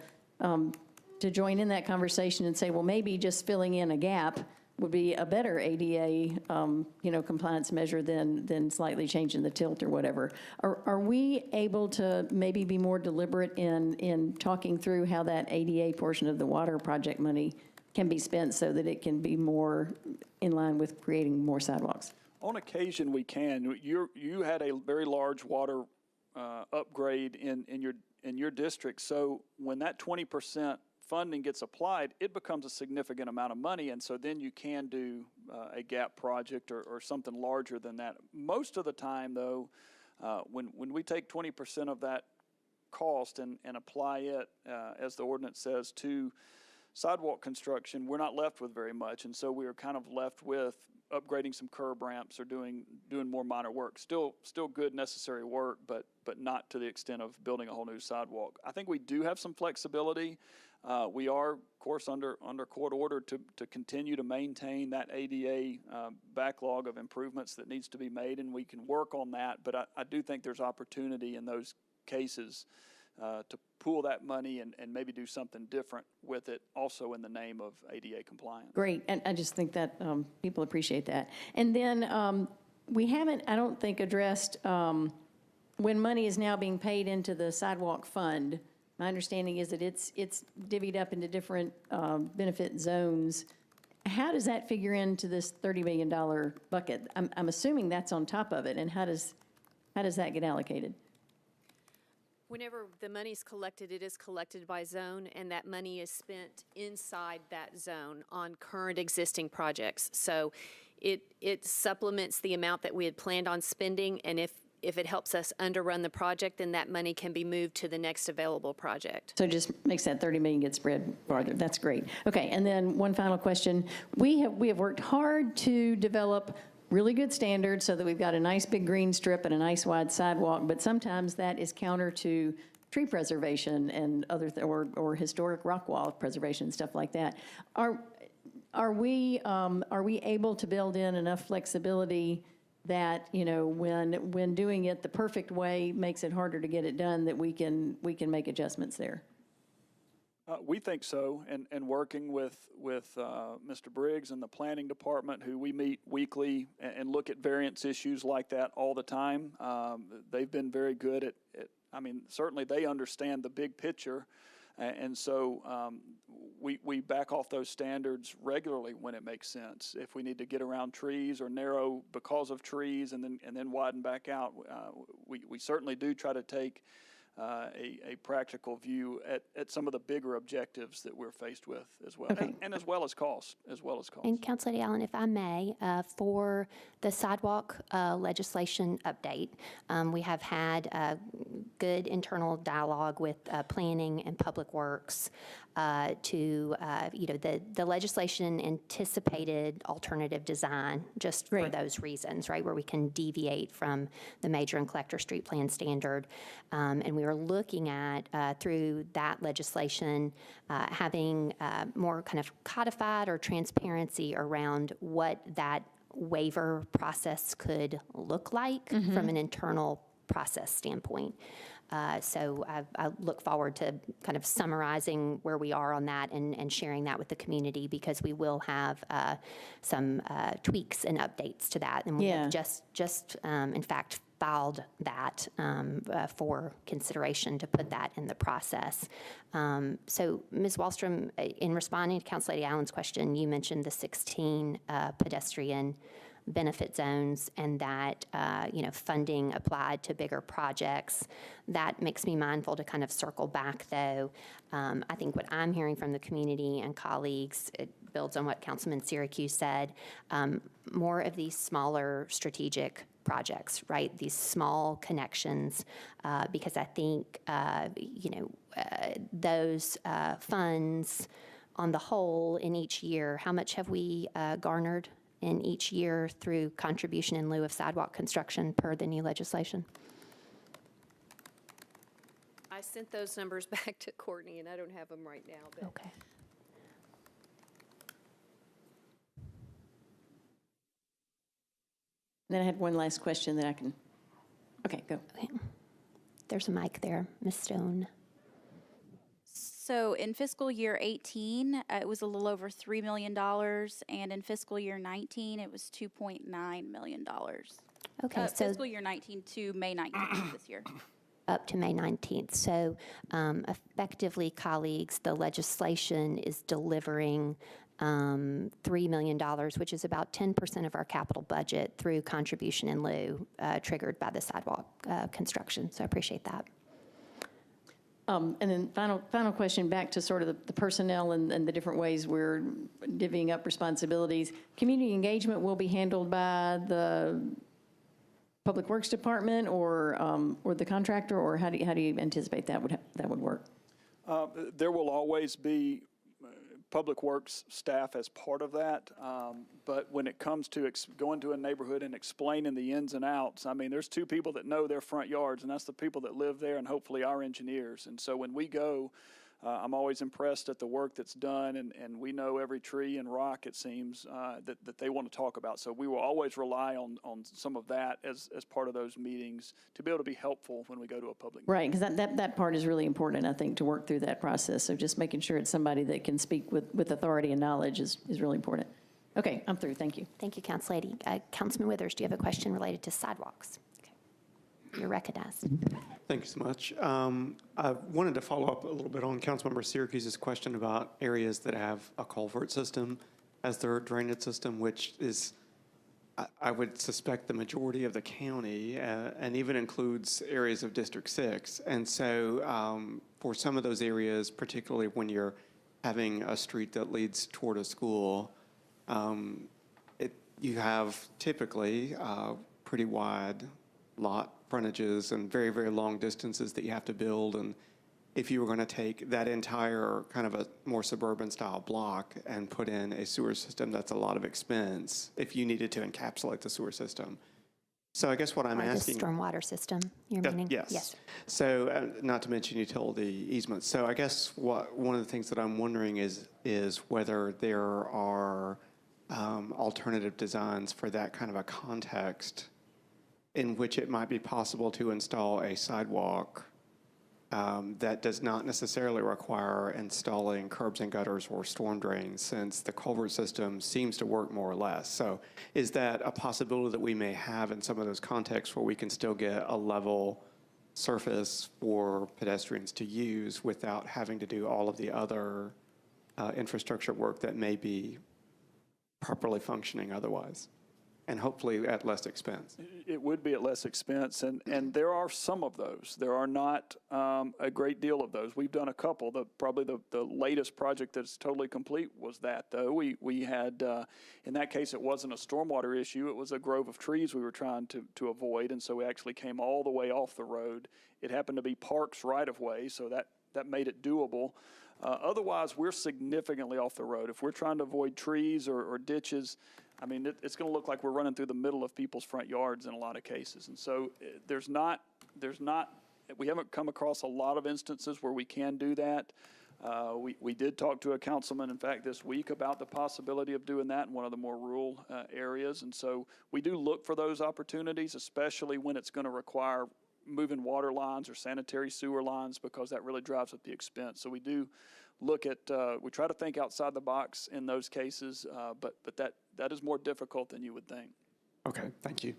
join in that conversation and say, well, maybe just filling in a gap would be a better ADA, compliance measure than slightly changing the tilt or whatever. Are we able to maybe be more deliberate in talking through how that ADA portion of the water project money can be spent so that it can be more in line with creating more sidewalks? On occasion, we can. You had a very large water upgrade in your district, so when that 20% funding gets applied, it becomes a significant amount of money, and so then you can do a gap project or something larger than that. Most of the time, though, when we take 20% of that cost and apply it, as the ordinance says, to sidewalk construction, we're not left with very much, and so we are kind of left with upgrading some curb ramps or doing more minor work. Still good, necessary work, but not to the extent of building a whole new sidewalk. I think we do have some flexibility. We are, of course, under court order to continue to maintain that ADA backlog of improvements that needs to be made, and we can work on that. But I do think there's opportunity in those cases to pool that money and maybe do something different with it, also in the name of ADA compliance. Great, and I just think that people appreciate that. And then we haven't, I don't think, addressed when money is now being paid into the sidewalk fund. My understanding is that it's divvied up into different benefit zones. How does that figure into this $30 million bucket? I'm assuming that's on top of it, and how does that get allocated? Whenever the money's collected, it is collected by zone, and that money is spent inside that zone on current existing projects. So it supplements the amount that we had planned on spending, and if it helps us underrun the project, then that money can be moved to the next available project. So it just makes that 30 million get spread farther. That's great. Okay, and then one final question. We have worked hard to develop really good standards so that we've got a nice big green strip and a nice wide sidewalk, but sometimes that is counter to tree preservation and or historic rock wall preservation and stuff like that. Are we able to build in enough flexibility that, when doing it the perfect way makes it harder to get it done, that we can make adjustments there? We think so, and working with Mr. Briggs and the planning department, who we meet weekly and look at variance issues like that all the time. They've been very good at certainly they understand the big picture, and so we back off those standards regularly when it makes sense. If we need to get around trees or narrow because of trees and then widen back out, we certainly do try to take a practical view at some of the bigger objectives that we're faced with as well, Okay. and as well as costs. And Councilor Allen, if I may, for the sidewalk legislation update, we have had good internal dialogue with planning and public works the legislation anticipated alternative design just for those reasons, right, where we can deviate from the major and collector street plan standard. And we were looking at, through that legislation, having more kind of codified or transparency around what that waiver process could look like from an internal process standpoint. So I look forward to kind of summarizing where we are on that and sharing that with the community, because we will have some tweaks and updates to that. And we have just in fact, filed that for consideration to put that in the process. So, Ms. Wallstrom, in responding to Council Lady Allen's question, you mentioned the 16 pedestrian benefit zones and that, funding applied to bigger projects. That makes me mindful to kind of circle back, though. I think what I'm hearing from the community and colleagues, it builds on what Councilman Syracuse said, more of these smaller strategic projects, right? These small connections, because I think, those funds on the whole in each year, how much have we garnered in each year through contribution in lieu of sidewalk construction per the new legislation? I sent those numbers back to Courtney, and I don't have them right now, but. Okay. Then I had one last question that I can, okay, go. Okay. There's a mic there, Ms. Stone. So in fiscal year 18, it was a little over $3 million, and in fiscal year 19, it was $2.9 million. Okay, so Fiscal year 19 to May 19th this year. up to May 19th. So effectively, colleagues, the legislation is delivering $3 million, which is about 10% of our capital budget through contribution in lieu triggered by the sidewalk construction. So I appreciate that. And then final question, back to sort of the personnel and the different ways we're divvying up responsibilities. Community engagement will be handled by the Public Works Department or the contractor, or how do you anticipate that would work? There will always be Public Works staff as part of that, but when it comes to going to a neighborhood and explaining the ins and outs, I mean, there's two people that know their front yards, and that's the people that live there and hopefully our engineers. And so when we go, I'm always impressed at the work that's done, and we know every tree and rock, it seems, that they want to talk about. So we will always rely on some of that as part of those meetings to be able to be helpful when we go to a public meeting. Right, because that part is really important, I think, to work through that process. So just making sure it's somebody that can speak with authority and knowledge is really important. Okay, I'm through. Thank you. Thank you, Council Lady. Councilman Withers, do you have a question related to sidewalks? Okay. You're recognized. Thank you so much. I wanted to follow up a little bit on Councilmember Syracuse's question about areas that have a culvert system as their drainage system, which is, I would suspect, the majority of the county, and even includes areas of District 6. And so for some of those areas, particularly when you're having a street that leads toward a school, you have typically pretty wide lot frontages and very, very long distances that you have to build. And if you were going to take that entire kind of a more suburban style block and put in a sewer system, that's a lot of expense if you needed to encapsulate the sewer system. So I guess what I'm asking— the stormwater system, you're meaning? Yes. Yes. So not to mention utility easements. So I guess one of the things that I'm wondering is whether there are alternative designs for that kind of a context in which it might be possible to install a sidewalk that does not necessarily require installing curbs and gutters or storm drains, since the culvert system seems to work more or less. So is that a possibility that we may have in some of those contexts where we can still get a level surface for pedestrians to use without having to do all of the other infrastructure work that may be properly functioning otherwise, and hopefully at less expense? It would be at less expense, and there are some of those. There are not a great deal of those. We've done a couple. Probably the latest project that's totally complete was that, though. We had, in that case, it wasn't a stormwater issue. It was a grove of trees we were trying to avoid, and so we actually came all the way off the road. It happened to be Parks right-of-way, so that made it doable. Otherwise, we're significantly off the road. If we're trying to avoid trees or ditches, I mean, it's going to look like we're running through the middle of people's front yards in a lot of cases. And so we haven't come across a lot of instances where we can do that. We did talk to a councilman, in fact, this week about the possibility of doing that in one of the more rural areas. And so we do look for those opportunities, especially when it's going to require moving water lines or sanitary sewer lines, because that really drives up the expense. So we do look at, we try to think outside the box in those cases, but that is more difficult than you would think. Okay, thank you.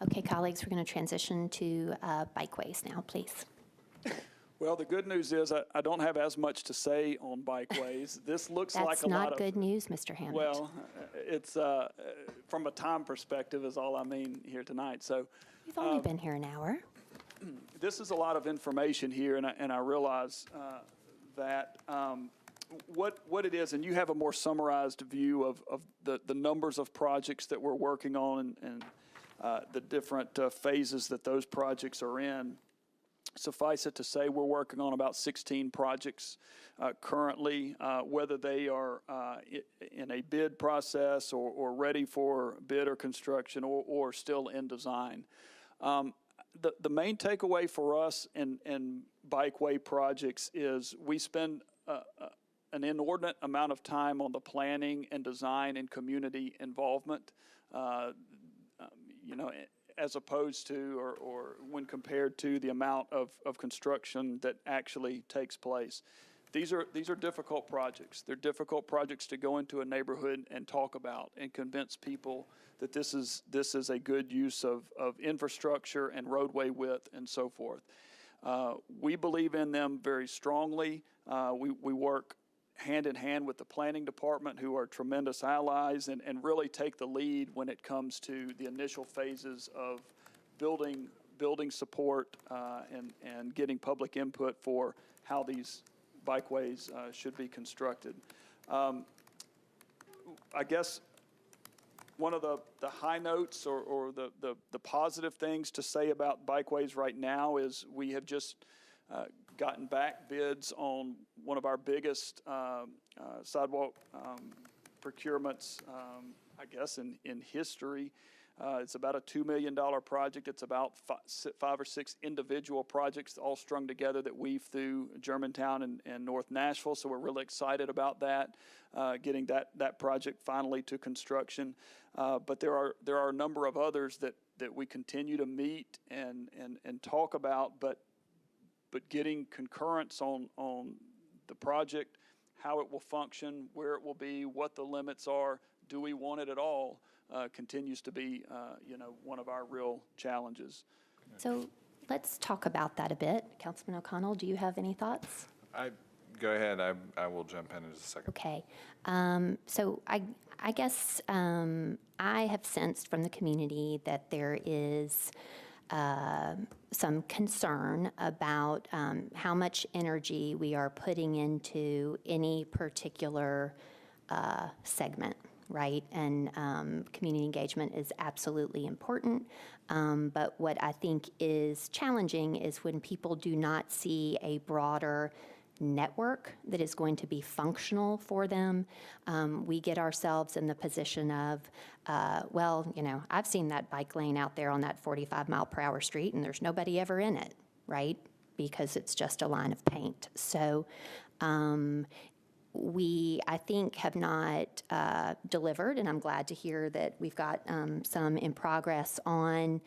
Okay, colleagues, we're going to transition to bikeways now, please. Well, the good news is I don't have as much to say on bikeways. This looks like That's a lot not of. good news, Mr. Hammond. Well, it's from a time perspective is all I mean here tonight. So We've only been here an hour. this is a lot of information here, and I realize that what it is, and you have a more summarized view of the numbers of projects that we're working on and the different phases that those projects are in. Suffice it to say, we're working on about 16 projects currently, whether they are in a bid process or ready for bid or construction or still in design. The main takeaway for us in bikeway projects is we spend an inordinate amount of time on the planning and design and community involvement. As opposed to or when compared to the amount of construction that actually takes place. These are difficult projects. They're difficult projects to go into a neighborhood and talk about and convince people that this is a good use of infrastructure and roadway width and so forth. We believe in them very strongly. We work hand in hand with the planning department, who are tremendous allies and really take the lead when it comes to the initial phases of building support and getting public input for how these bikeways should be constructed. I guess one of the high notes or the positive things to say about bikeways right now is we have just gotten back bids on one of our biggest sidewalk procurements, I guess, in history. It's about a $2 million project. It's about five or six individual projects all strung together that weave through Germantown and North Nashville. So we're really excited about that, getting that project finally to construction. But there are a number of others that we continue to meet and talk about, but getting concurrence on the project, how it will function, where it will be, what the limits are, do we want it at all, continues to be, one of our real challenges. So let's talk about that a bit. Councilman O'Connell, do you have any thoughts? Go ahead. I will jump in just a second. Okay. So I guess I have sensed from the community that there is some concern about how much energy we are putting into any particular segment, right? And community engagement is absolutely important. But what I think is challenging is when people do not see a broader network that is going to be functional for them. We get ourselves in the position of, I've seen that bike lane out there on that 45-mile-per-hour street, and there's nobody ever in it, right? Because it's just a line of paint. So we, I think, have not delivered, and I'm glad to hear that we've got some in progress on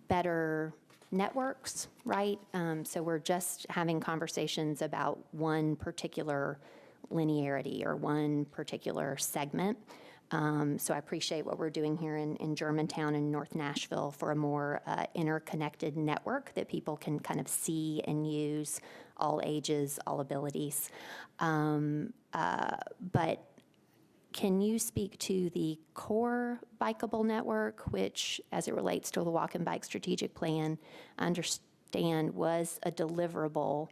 better networks, right? So we're just having conversations about one particular linearity or one particular segment. So I appreciate what we're doing here in Germantown and North Nashville for a more interconnected network that people can kind of see and use, all ages, all abilities. But can you speak to the core bikeable network, which, as it relates to the Walk and Bike Strategic Plan, I understand was a deliverable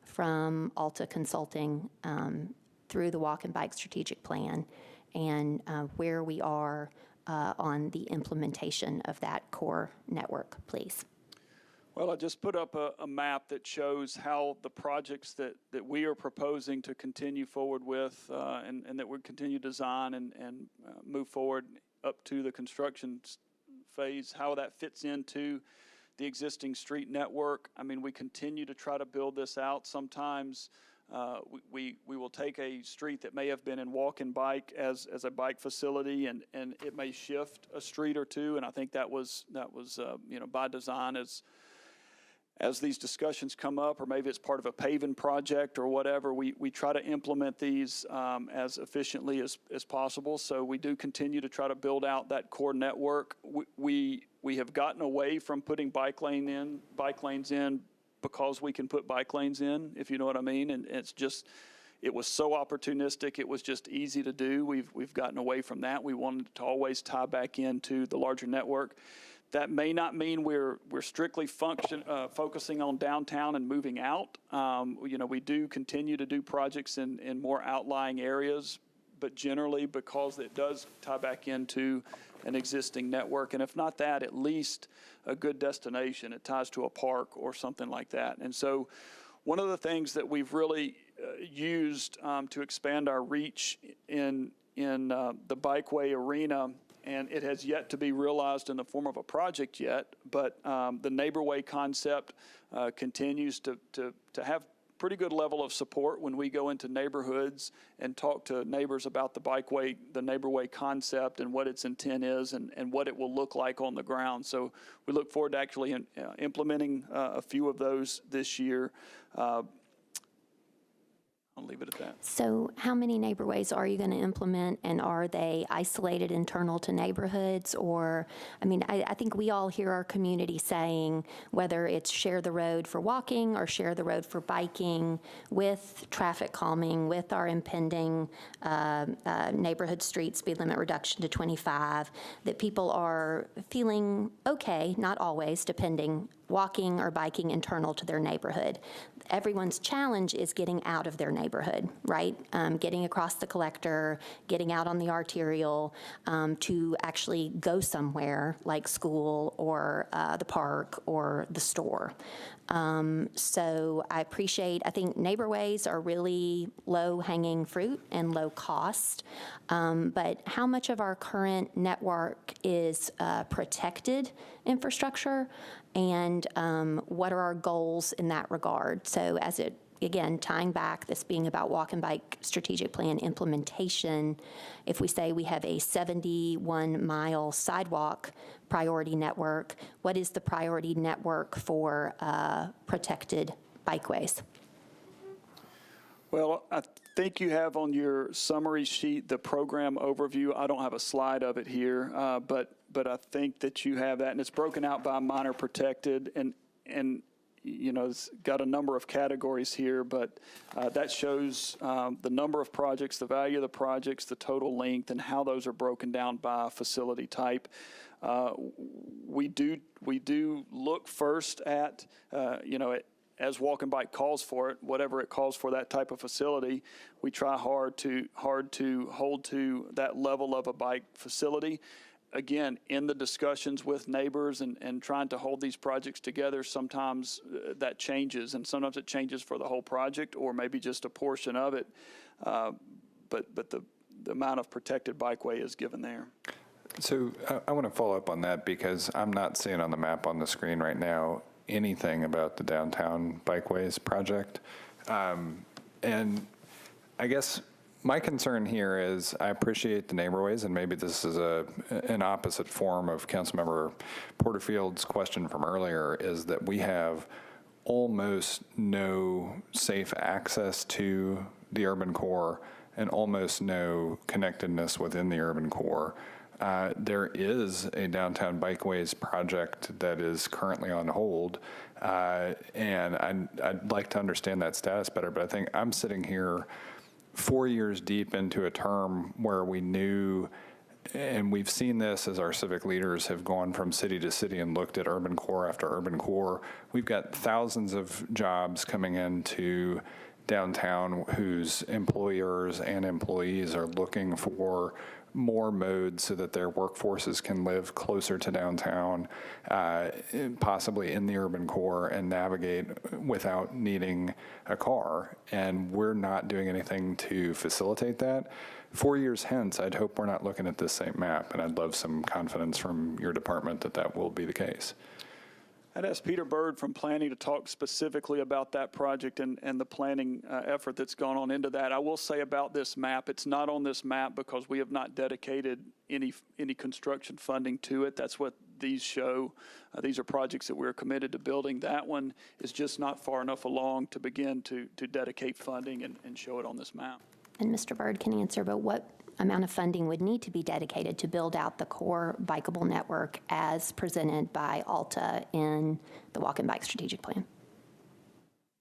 from Alta Consulting through the Walk and Bike Strategic Plan, and where we are on the implementation of that core network, please? Well, I just put up a map that shows how the projects that we are proposing to continue forward with and that we continue to design and move forward up to the construction phase, how that fits into the existing street network. I mean, we continue to try to build this out. Sometimes we will take a street that may have been in walk and bike as a bike facility, and it may shift a street or two. And I think that was by design as these discussions come up, or maybe it's part of a paving project or whatever, we try to implement these as efficiently as possible. So we do continue to try to build out that core network. We have gotten away from putting bike lanes in because we can put bike lanes in, if you know what I mean. And it was so opportunistic. It was just easy to do. We've gotten away from that. We wanted to always tie back into the larger network. That may not mean we're strictly focusing on downtown and moving out. We do continue to do projects in more outlying areas, but generally because it does tie back into an existing network. And if not that, at least a good destination. It ties to a park or something like that. And so one of the things that we've really used to expand our reach in the bikeway arena, and it has yet to be realized in the form of a project yet, but the neighborway concept continues to have pretty good level of support when we go into neighborhoods and talk to neighbors about the neighborway concept and what its intent is and what it will look like on the ground. So we look forward to actually implementing a few of those this year. I'll leave it at that. So how many neighborways are you going to implement, and are they isolated internal to neighborhoods? Or, I think we all hear our community saying, whether it's share the road for walking or share the road for biking, with traffic calming, with our impending neighborhood street speed limit reduction to 25, that people are feeling okay, not always, depending, walking or biking internal to their neighborhood. Everyone's challenge is getting out of their neighborhood, right? Getting across the collector, getting out on the arterial to actually go somewhere like school or the park or the store. So I think neighborways are really low-hanging fruit and low cost, but how much of our current network is protected infrastructure, and what are our goals in that regard? So again, tying back, this being about walk and bike strategic plan implementation, if we say we have a 71-mile sidewalk priority network, what is the priority network for protected bikeways? Well, I think you have on your summary sheet the program overview. I don't have a slide of it here, but I think that you have that, and it's broken out by minor protected, and it's got a number of categories here, but that shows the number of projects, the value of the projects, the total length, and how those are broken down by facility type. We do look first at, as Walk and Bike calls for it, whatever it calls for that type of facility, we try hard to hold to that level of a bike facility. Again, in the discussions with neighbors and trying to hold these projects together, sometimes that changes, and sometimes it changes for the whole project or maybe just a portion of it. But the amount of protected bikeway is given there. So I want to follow up on that, because I'm not seeing on the map on the screen right now anything about the downtown bikeways project. And I guess my concern here is, I appreciate the neighborways, and maybe this is an opposite form of Councilmember Porterfield's question from earlier, is that we have almost no safe access to the urban core and almost no connectedness within the urban core. There is a downtown bikeways project that is currently on hold, and I'd like to understand that status better, but I think I'm sitting here 4 years deep into a term where we knew, and we've seen this as our civic leaders have gone from city to city and looked at urban core after urban core. We've got thousands of jobs coming into downtown whose employers and employees are looking for more modes so that their workforces can live closer to downtown, possibly in the urban core, and navigate without needing a car. And we're not doing anything to facilitate that. 4 years hence, I'd hope we're not looking at this same map, and I'd love some confidence from your department that that will be the case. I'd ask Peter Bird from Planning to talk specifically about that project and the planning effort that's gone on into that. I will say about this map, it's not on this map because we have not dedicated any construction funding to it. That's what these show. These are projects that we're committed to building. That one is just not far enough along to begin to dedicate funding and show it on this map. And Mr. Bird can answer, but what amount of funding would need to be dedicated to build out the core bikeable network as presented by ALTA in the Walk and Bike Strategic Plan?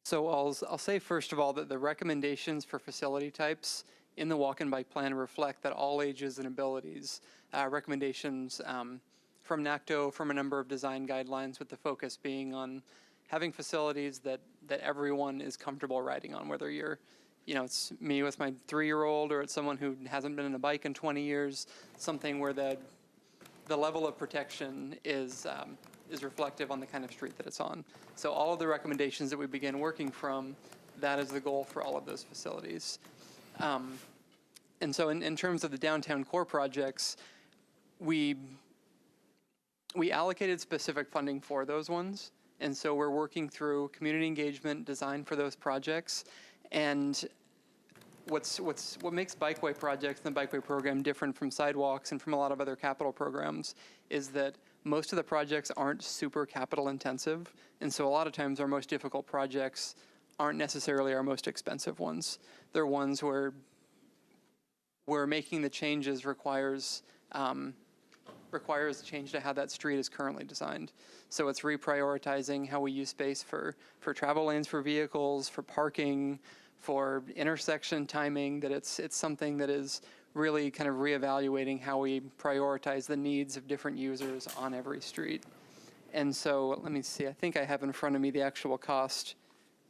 So I'll say first of all that the recommendations for facility types in the walk and bike plan reflect that all ages and abilities, recommendations from NACTO, from a number of design guidelines, with the focus being on having facilities that everyone is comfortable riding on, whether you're, it's me with my 3-year-old or it's someone who hasn't been on a bike in 20 years, something where the level of protection is reflective on the kind of street that it's on. So all of the recommendations that we begin working from, that is the goal for all of those facilities. And so in terms of the downtown core projects, we allocated specific funding for those ones. And so we're working through community engagement design for those projects. And what makes bikeway projects and the bikeway program different from sidewalks and from a lot of other capital programs is that most of the projects aren't super capital intensive. And so a lot of times our most difficult projects aren't necessarily our most expensive ones. They're ones where making the changes requires change to how that street is currently designed. So it's reprioritizing how we use space for travel lanes for vehicles, for parking, for intersection timing, that it's something that is really kind of reevaluating how we prioritize the needs of different users on every street. And so let me see, I think I have in front of me the actual cost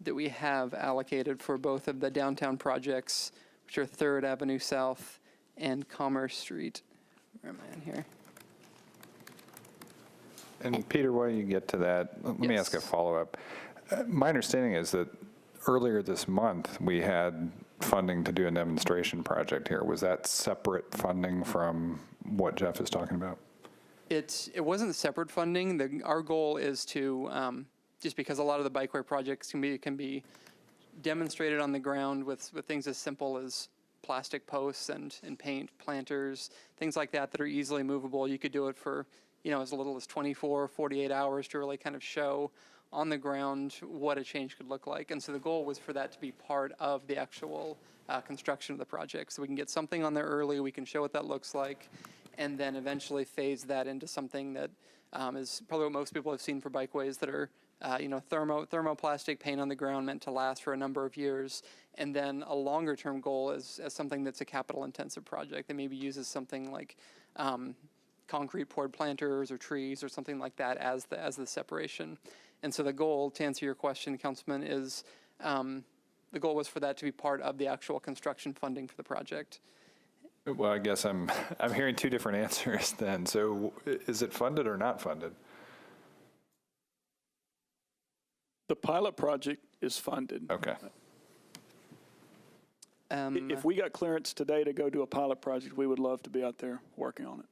that we have allocated for both of the downtown projects, which are 3rd Avenue South and Commerce Street. Where am I in here? And Peter, while you get to that, let me ask a follow-up. My understanding is that earlier this month, we had funding to do a demonstration project here. Was that separate funding from what Jeff is talking about? It wasn't separate funding. Our goal is to, just because a lot of the bikeway projects can be demonstrated on the ground with things as simple as plastic posts and paint, planters, things like that are easily movable. You could do it for, as little as 24, 48 hours to really kind of show on the ground what a change could look like. And so the goal was for that to be part of the actual construction of the project. So we can get something on there early, we can show what that looks like, and then eventually phase that into something that is probably what most people have seen for bikeways that are, thermoplastic paint on the ground meant to last for a number of years. And then a longer term goal is as something that's a capital intensive project that maybe uses something like concrete poured planters or trees or something like that as the separation. And so the goal, to answer your question, Councilman, is the goal was for that to be part of the actual construction funding for the project. Well, I guess I'm hearing two different answers then. So is it funded or not funded? The pilot project is funded. Okay. If we got clearance today to go do a pilot project, we would love to be out there working on it.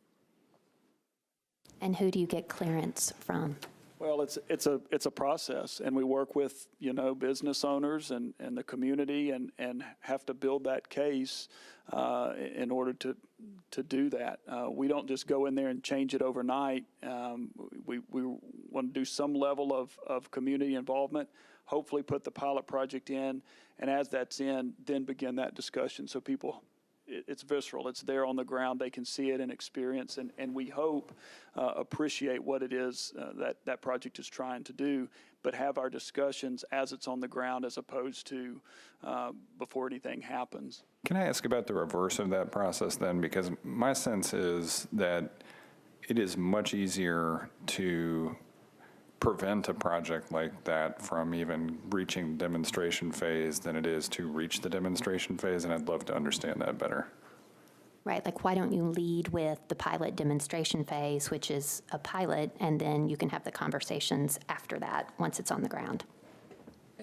And who do you get clearance from? Well, it's a process, and we work with business owners and the community, and have to build that case in order to do that. We don't just go in there and change it overnight. We want to do some level of community involvement. Hopefully, put the pilot project in, and as that's in, then begin that discussion so people. It's visceral. It's there on the ground. They can see it and experience, and we hope appreciate what it is that project is trying to do, but have our discussions as it's on the ground as opposed to before anything happens. Can I ask about the reverse of that process then? Because my sense is that it is much easier to prevent a project like that from even reaching demonstration phase than it is to reach the demonstration phase, and I'd love to understand that better. Right, like why don't you lead with the pilot demonstration phase, which is a pilot, and then you can have the conversations after that once it's on the ground?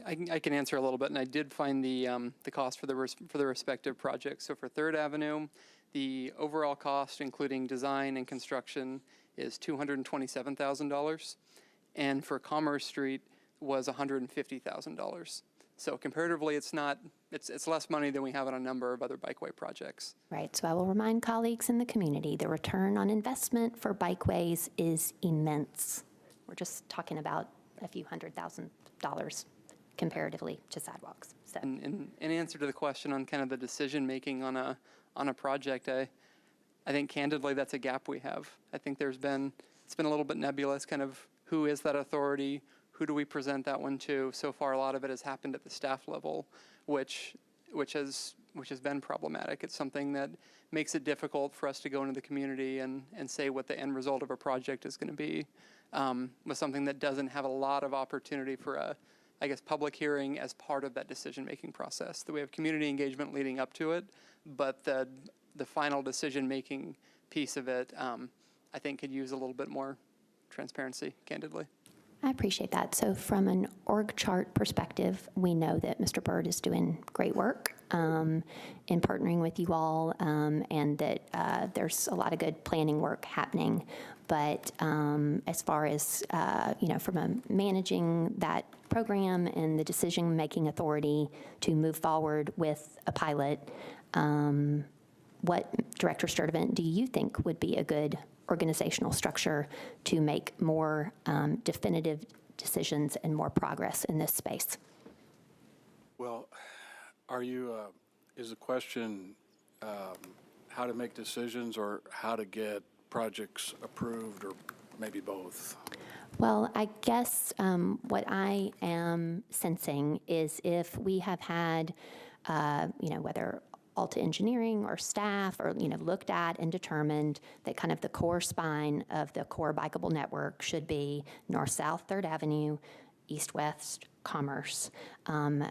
I can answer a little bit, and I did find the cost for the respective projects. So for 3rd Avenue, the overall cost, including design and construction, is $227,000. And for Commerce Street was $150,000. So comparatively, it's less money than we have on a number of other bikeway projects. Right, so I will remind colleagues in the community, the return on investment for bikeways is immense. We're just talking about a few $100,000 comparatively to sidewalks. So. In answer to the question on kind of the decision-making on a project, I think candidly that's a gap we have. I think it's been a little bit nebulous, kind of who is that authority, who do we present that one to? So far, a lot of it has happened at the staff level, which has been problematic. It's something that makes it difficult for us to go into the community and say what the end result of a project is going to be, with something that doesn't have a lot of opportunity for a, I guess, public hearing as part of that decision-making process. That we have community engagement leading up to it, but the final decision-making piece of it, I think, could use a little bit more transparency, candidly. I appreciate that. So from an org chart perspective, we know that Mr. Byrd is doing great work in partnering with you all, and that there's a lot of good planning work happening. But as far as, from a managing that program and the decision-making authority to move forward with a pilot, what, Director Sturdivant, do you think would be a good organizational structure to make more definitive decisions and more progress in this space? Well, is the question how to make decisions or how to get projects approved, or maybe both? Well, I guess what I am sensing is if we have had, whether Alta Engineering or staff or, looked at and determined that kind of the core spine of the core bikeable network should be north-south 3rd Avenue, east-west Commerce.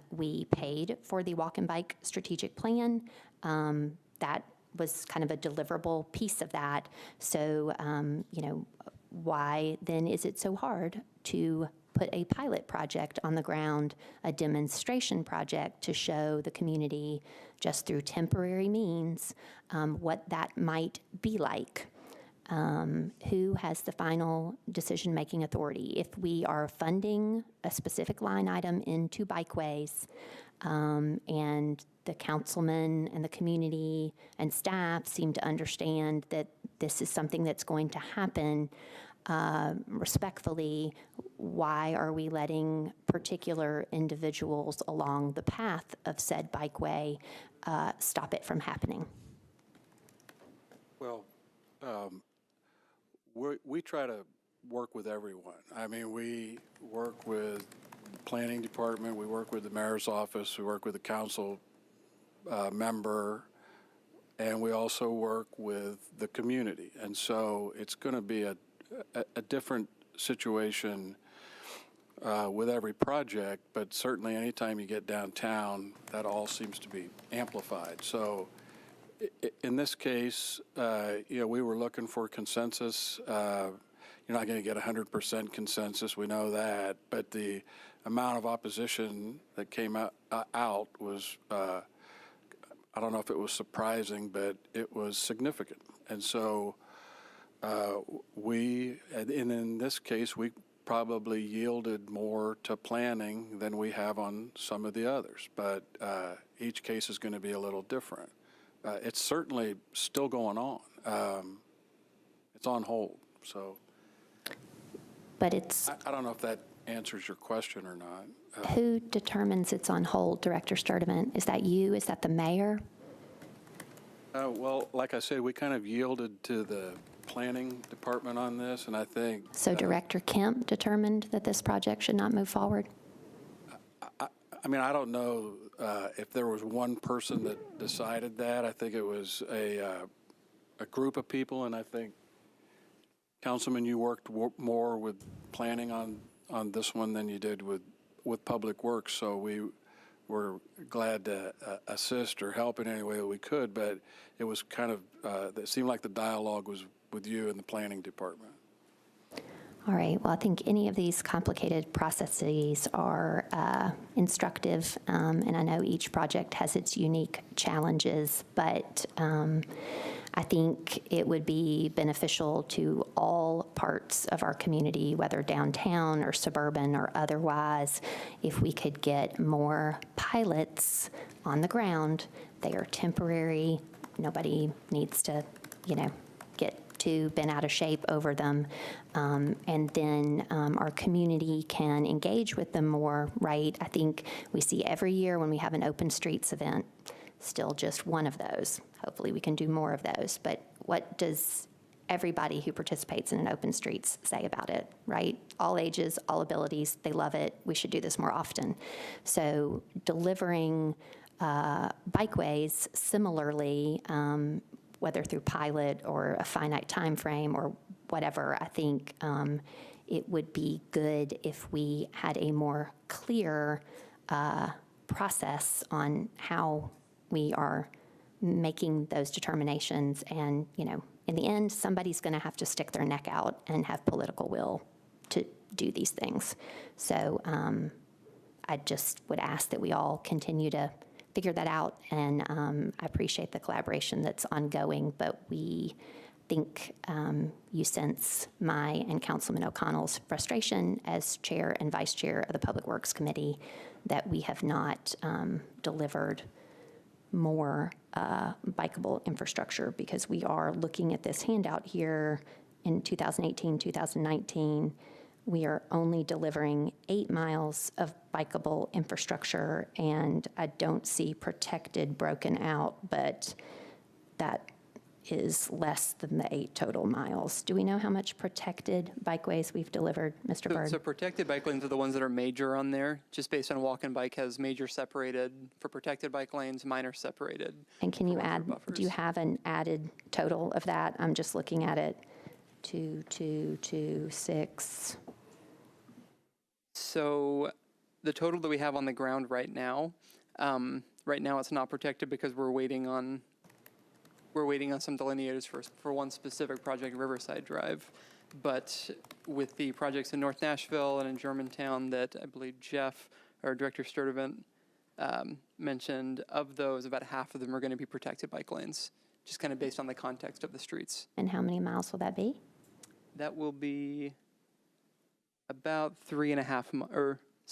We paid for the walk and bike strategic plan. That was kind of a deliverable piece of that. So, why then is it so hard to put a pilot project on the ground, a demonstration project to show the community just through temporary means what that might be like? Who has the final decision-making authority? If we are funding a specific line item into bikeways, and the councilmen and the community and staff seem to understand that this is something that's going to happen, respectfully, why are we letting particular individuals along the path of said bikeway stop it from happening? Well, we try to work with everyone. I mean, we work with the planning department, we work with the mayor's office, we work with the council member, and we also work with the community. And so it's going to be a different situation with every project, but certainly anytime you get downtown, that all seems to be amplified. So in this case, we were looking for consensus. You're not going to get 100% consensus, we know that, but the amount of opposition that came out was, I don't know if it was surprising, but it was significant. And so and in this case, we probably yielded more to planning than we have on some of the others, but each case is going to be a little different. It's certainly still going on. It's on hold, so. But it's. I don't know if that answers your question or not. Who determines it's on hold, Director Sturdivant? Is that you? Is that the mayor? Well, like I said, we kind of yielded to the planning department on this, and I think. So Director Kemp determined that this project should not move forward? I mean, I don't know if there was one person that decided that. I think it was a group of people, and I think, Councilman, you worked more with planning on this one than you did with Public Works, so we were glad to assist or help in any way that we could, but it was kind of, it seemed like the dialogue was with you and the planning department. All right, well, I think any of these complicated processes are instructive, and I know each project has its unique challenges, but I think it would be beneficial to all parts of our community, whether downtown or suburban or otherwise, if we could get more pilots on the ground. They are temporary. Nobody needs to, get too bent out of shape over them. And then our community can engage with them more, right? I think we see every year when we have an open streets event, still just one of those. Hopefully we can do more of those. But what does everybody who participates in an open streets say about it, right? All ages, all abilities, they love it. We should do this more often. So delivering bikeways similarly, whether through pilot or a finite time frame or whatever, I think it would be good if we had a more clear process on how we are making those determinations. And, you know, in the end, somebody's going to have to stick their neck out and have political will to do these things. So I just would ask that we all continue to figure that out. And I appreciate the collaboration that's ongoing, but we think you sense my and Councilman O'Connell's frustration as chair and vice chair of the Public Works Committee that we have not delivered more bikeable infrastructure, because we are looking at this handout here in 2018, 2019. We are only delivering 8 miles of bikeable infrastructure, and I don't see protected broken out, but that is less than the 8 total miles. Do we know how much protected bikeways we've delivered, Mr. Byrd? So protected bike lanes are the ones that are major on there, just based on walk and bike has major separated for protected bike lanes, minor separated. And can you for add, buffers. do you have an added total of that? I'm just looking at it, 2, 2, 2, 6. So the total that we have on the ground right now it's not protected because we're waiting on some delineators for one specific project, Riverside Drive. But with the projects in North Nashville and in Germantown that I believe Jeff, or Director Sturdivant, mentioned, of those, about half of them are going to be protected bike lanes, just kind of based on the context of the streets. And how many miles will that be? That will be about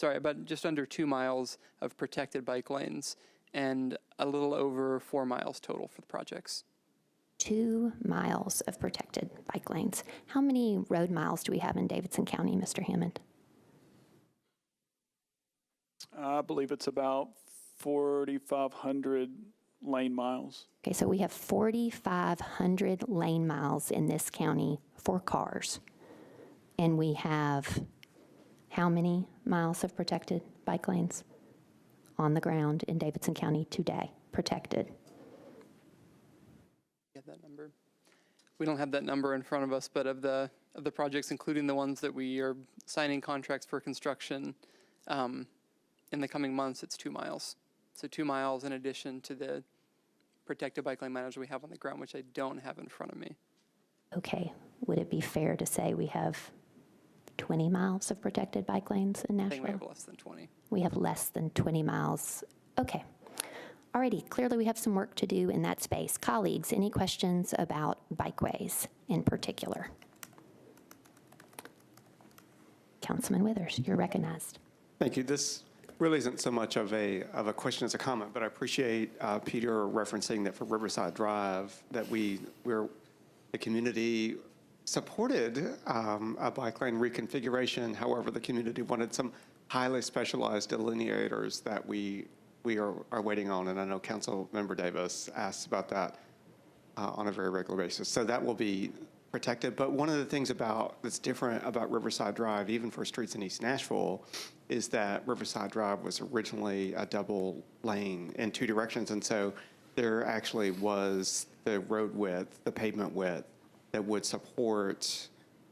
about just under 2 miles of protected bike lanes and a little over 4 miles total for the projects. 2 miles of protected bike lanes. How many road miles do we have in Davidson County, Mr. Hammond? I believe it's about 4,500 lane miles. Okay, so we have 4,500 lane miles in this county for cars. And we have how many miles of protected bike lanes on the ground in Davidson County today, protected? That number. We don't have that number in front of us, but of the projects, including the ones that we are signing contracts for construction in the coming months, it's 2 miles. So 2 miles in addition to the protected bike lane mileage we have on the ground, which I don't have in front of me. Okay, would it be fair to say we have 20 miles of protected bike lanes in I Nashville? think we have less than 20. We have less than 20 miles. Okay. Alrighty, clearly we have some work to do in that space. Colleagues, any questions about bikeways in particular? Councilman Withers, you're recognized. Thank you. This really isn't so much of a question as a comment, but I appreciate Peter referencing that for Riverside Drive, that the community supported a bike lane reconfiguration. However, the community wanted some highly specialized delineators that we are waiting on, and I know Councilmember Davis asks about that on a very regular basis. So that will be protected. But one of the things that's different about Riverside Drive, even for streets in East Nashville, is that Riverside Drive was originally a double lane in 2 directions, and so there actually was the road width, the pavement width, that would support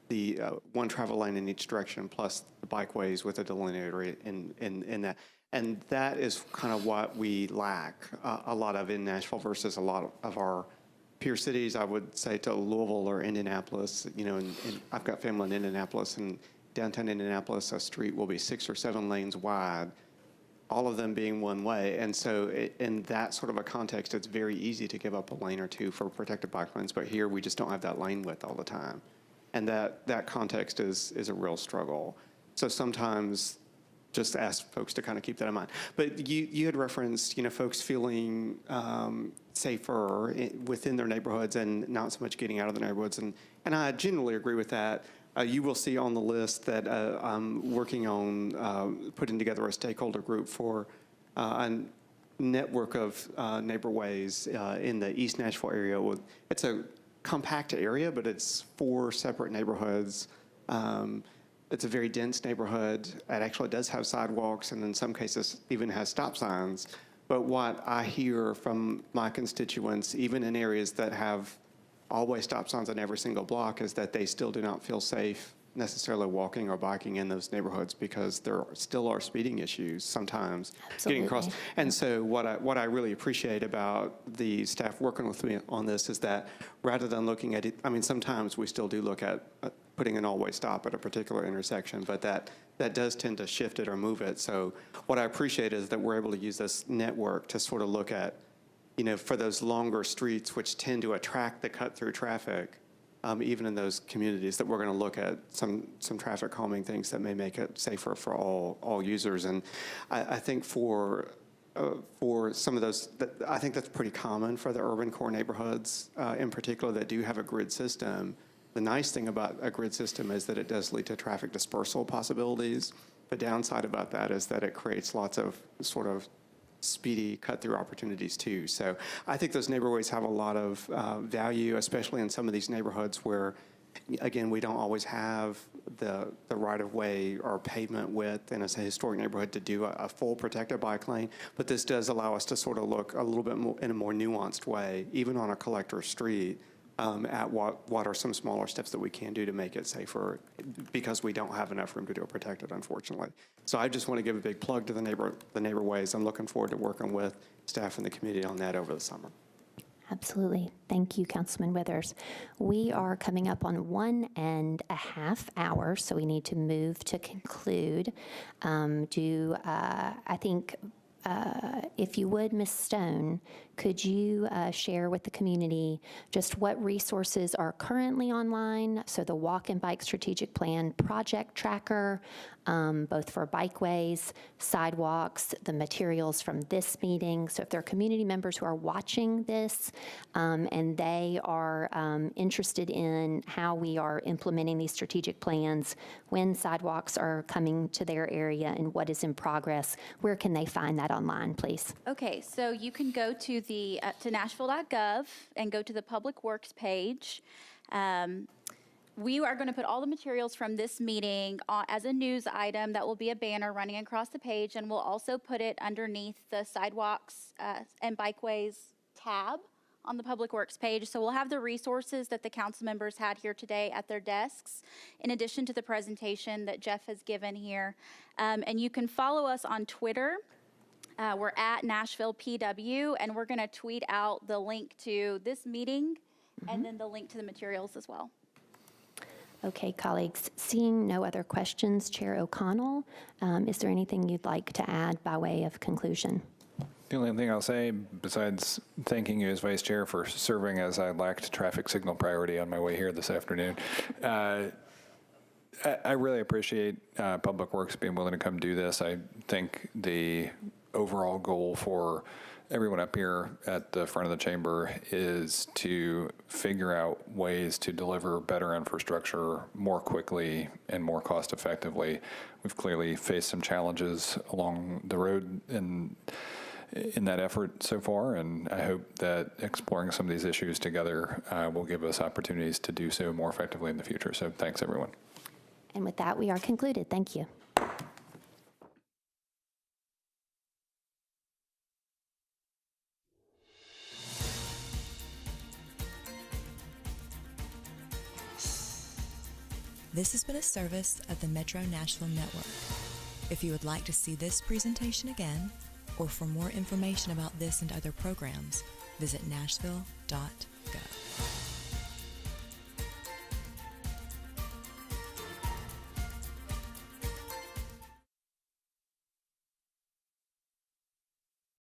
the one travel lane in each direction, plus the bikeways with a delineator in that. And that is kind of what we lack a lot of in Nashville versus a lot of our peer cities. I would say to Louisville or Indianapolis, and I've got family in Indianapolis, and downtown Indianapolis, a street will be 6 or 7 lanes wide, all of them being one way. And so in that sort of a context, it's very easy to give up a lane or 2 for protected bike lanes, but here we just don't have that lane width all the time. And that context is a real struggle. So sometimes just ask folks to kind of keep that in mind. But you had referenced, folks feeling safer within their neighborhoods and not so much getting out of the neighborhoods. And I genuinely agree with that. You will see on the list that I'm working on putting together a stakeholder group for a network of neighborways in the East Nashville area. It's a compact area, but it's 4 separate neighborhoods. It's a very dense neighborhood. It actually does have sidewalks, and in some cases even has stop signs. But what I hear from my constituents, even in areas that have always stop signs on every single block, is that they still do not feel safe necessarily walking or biking in those neighborhoods because there still are speeding issues sometimes getting across. And so what I really appreciate about the staff working with me on this is that rather than looking at it, I mean, sometimes we still do look at putting an all-way stop at a particular intersection, but that does tend to shift it or move it. So what I appreciate is that we're able to use this network to sort of look at, you know, for those longer streets which tend to attract the cut-through traffic, even in those communities, that we're going to look at some traffic calming things that may make it safer for all users. And I think for some of those, I think that's pretty common for the urban core neighborhoods in particular that do have a grid system. The nice thing about a grid system is that it does lead to traffic dispersal possibilities. The downside about that is that it creates lots of sort of speedy cut-through opportunities too. So I think those neighborhoods have a lot of value, especially in some of these neighborhoods where, again, we don't always have the right-of-way or pavement width in a historic neighborhood to do a full protected bike lane. But this does allow us to sort of look a little bit more in a more nuanced way, even on a collector street, at what are some smaller steps that we can do to make it safer, because we don't have enough room to do it protected, unfortunately. So I just want to give a big plug to the neighborways. I'm looking forward to working with staff and the community on that over the summer. Absolutely. Thank you, Councilman Withers. We are coming up on 1.5 hours, so we need to move to conclude. I think, if you would, Ms. Stone, could you share with the community just what resources are currently online? So the Walk and Bike Strategic Plan project tracker, both for bikeways, sidewalks, the materials from this meeting. So if there are community members who are watching this and they are interested in how we are implementing these strategic plans, when sidewalks are coming to their area and what is in progress, where can they find that online, please? Okay, so you can go to to Nashville.gov and go to the Public Works page. We are going to put all the materials from this meeting as a news item. That will be a banner running across the page, and we'll also put it underneath the sidewalks and bikeways tab on the Public Works page. So we'll have the resources that the council members had here today at their desks, in addition to the presentation that Jeff has given here. And you can follow us on Twitter. We're at Nashville PW, and we're going to tweet out the link to this meeting and then the link to the materials as well. Okay, colleagues, seeing no other questions, Chair O'Connell, is there anything you'd like to add by way of conclusion? The only thing I'll say, besides thanking you as Vice Chair for serving as I lacked traffic signal priority on my way here this afternoon, I really appreciate Public Works being willing to come do this. I think the overall goal for everyone up here at the front of the chamber is to figure out ways to deliver better infrastructure more quickly and more cost effectively. We've clearly faced some challenges along the road in that effort so far, and I hope that exploring some of these issues together will give us opportunities to do so more effectively in the future. So thanks, everyone. And with that, we are concluded. Thank you. This has been a service of the Metro Nashville Network. If you would like to see this presentation again, or for more information about this and other programs, visit nashville.org.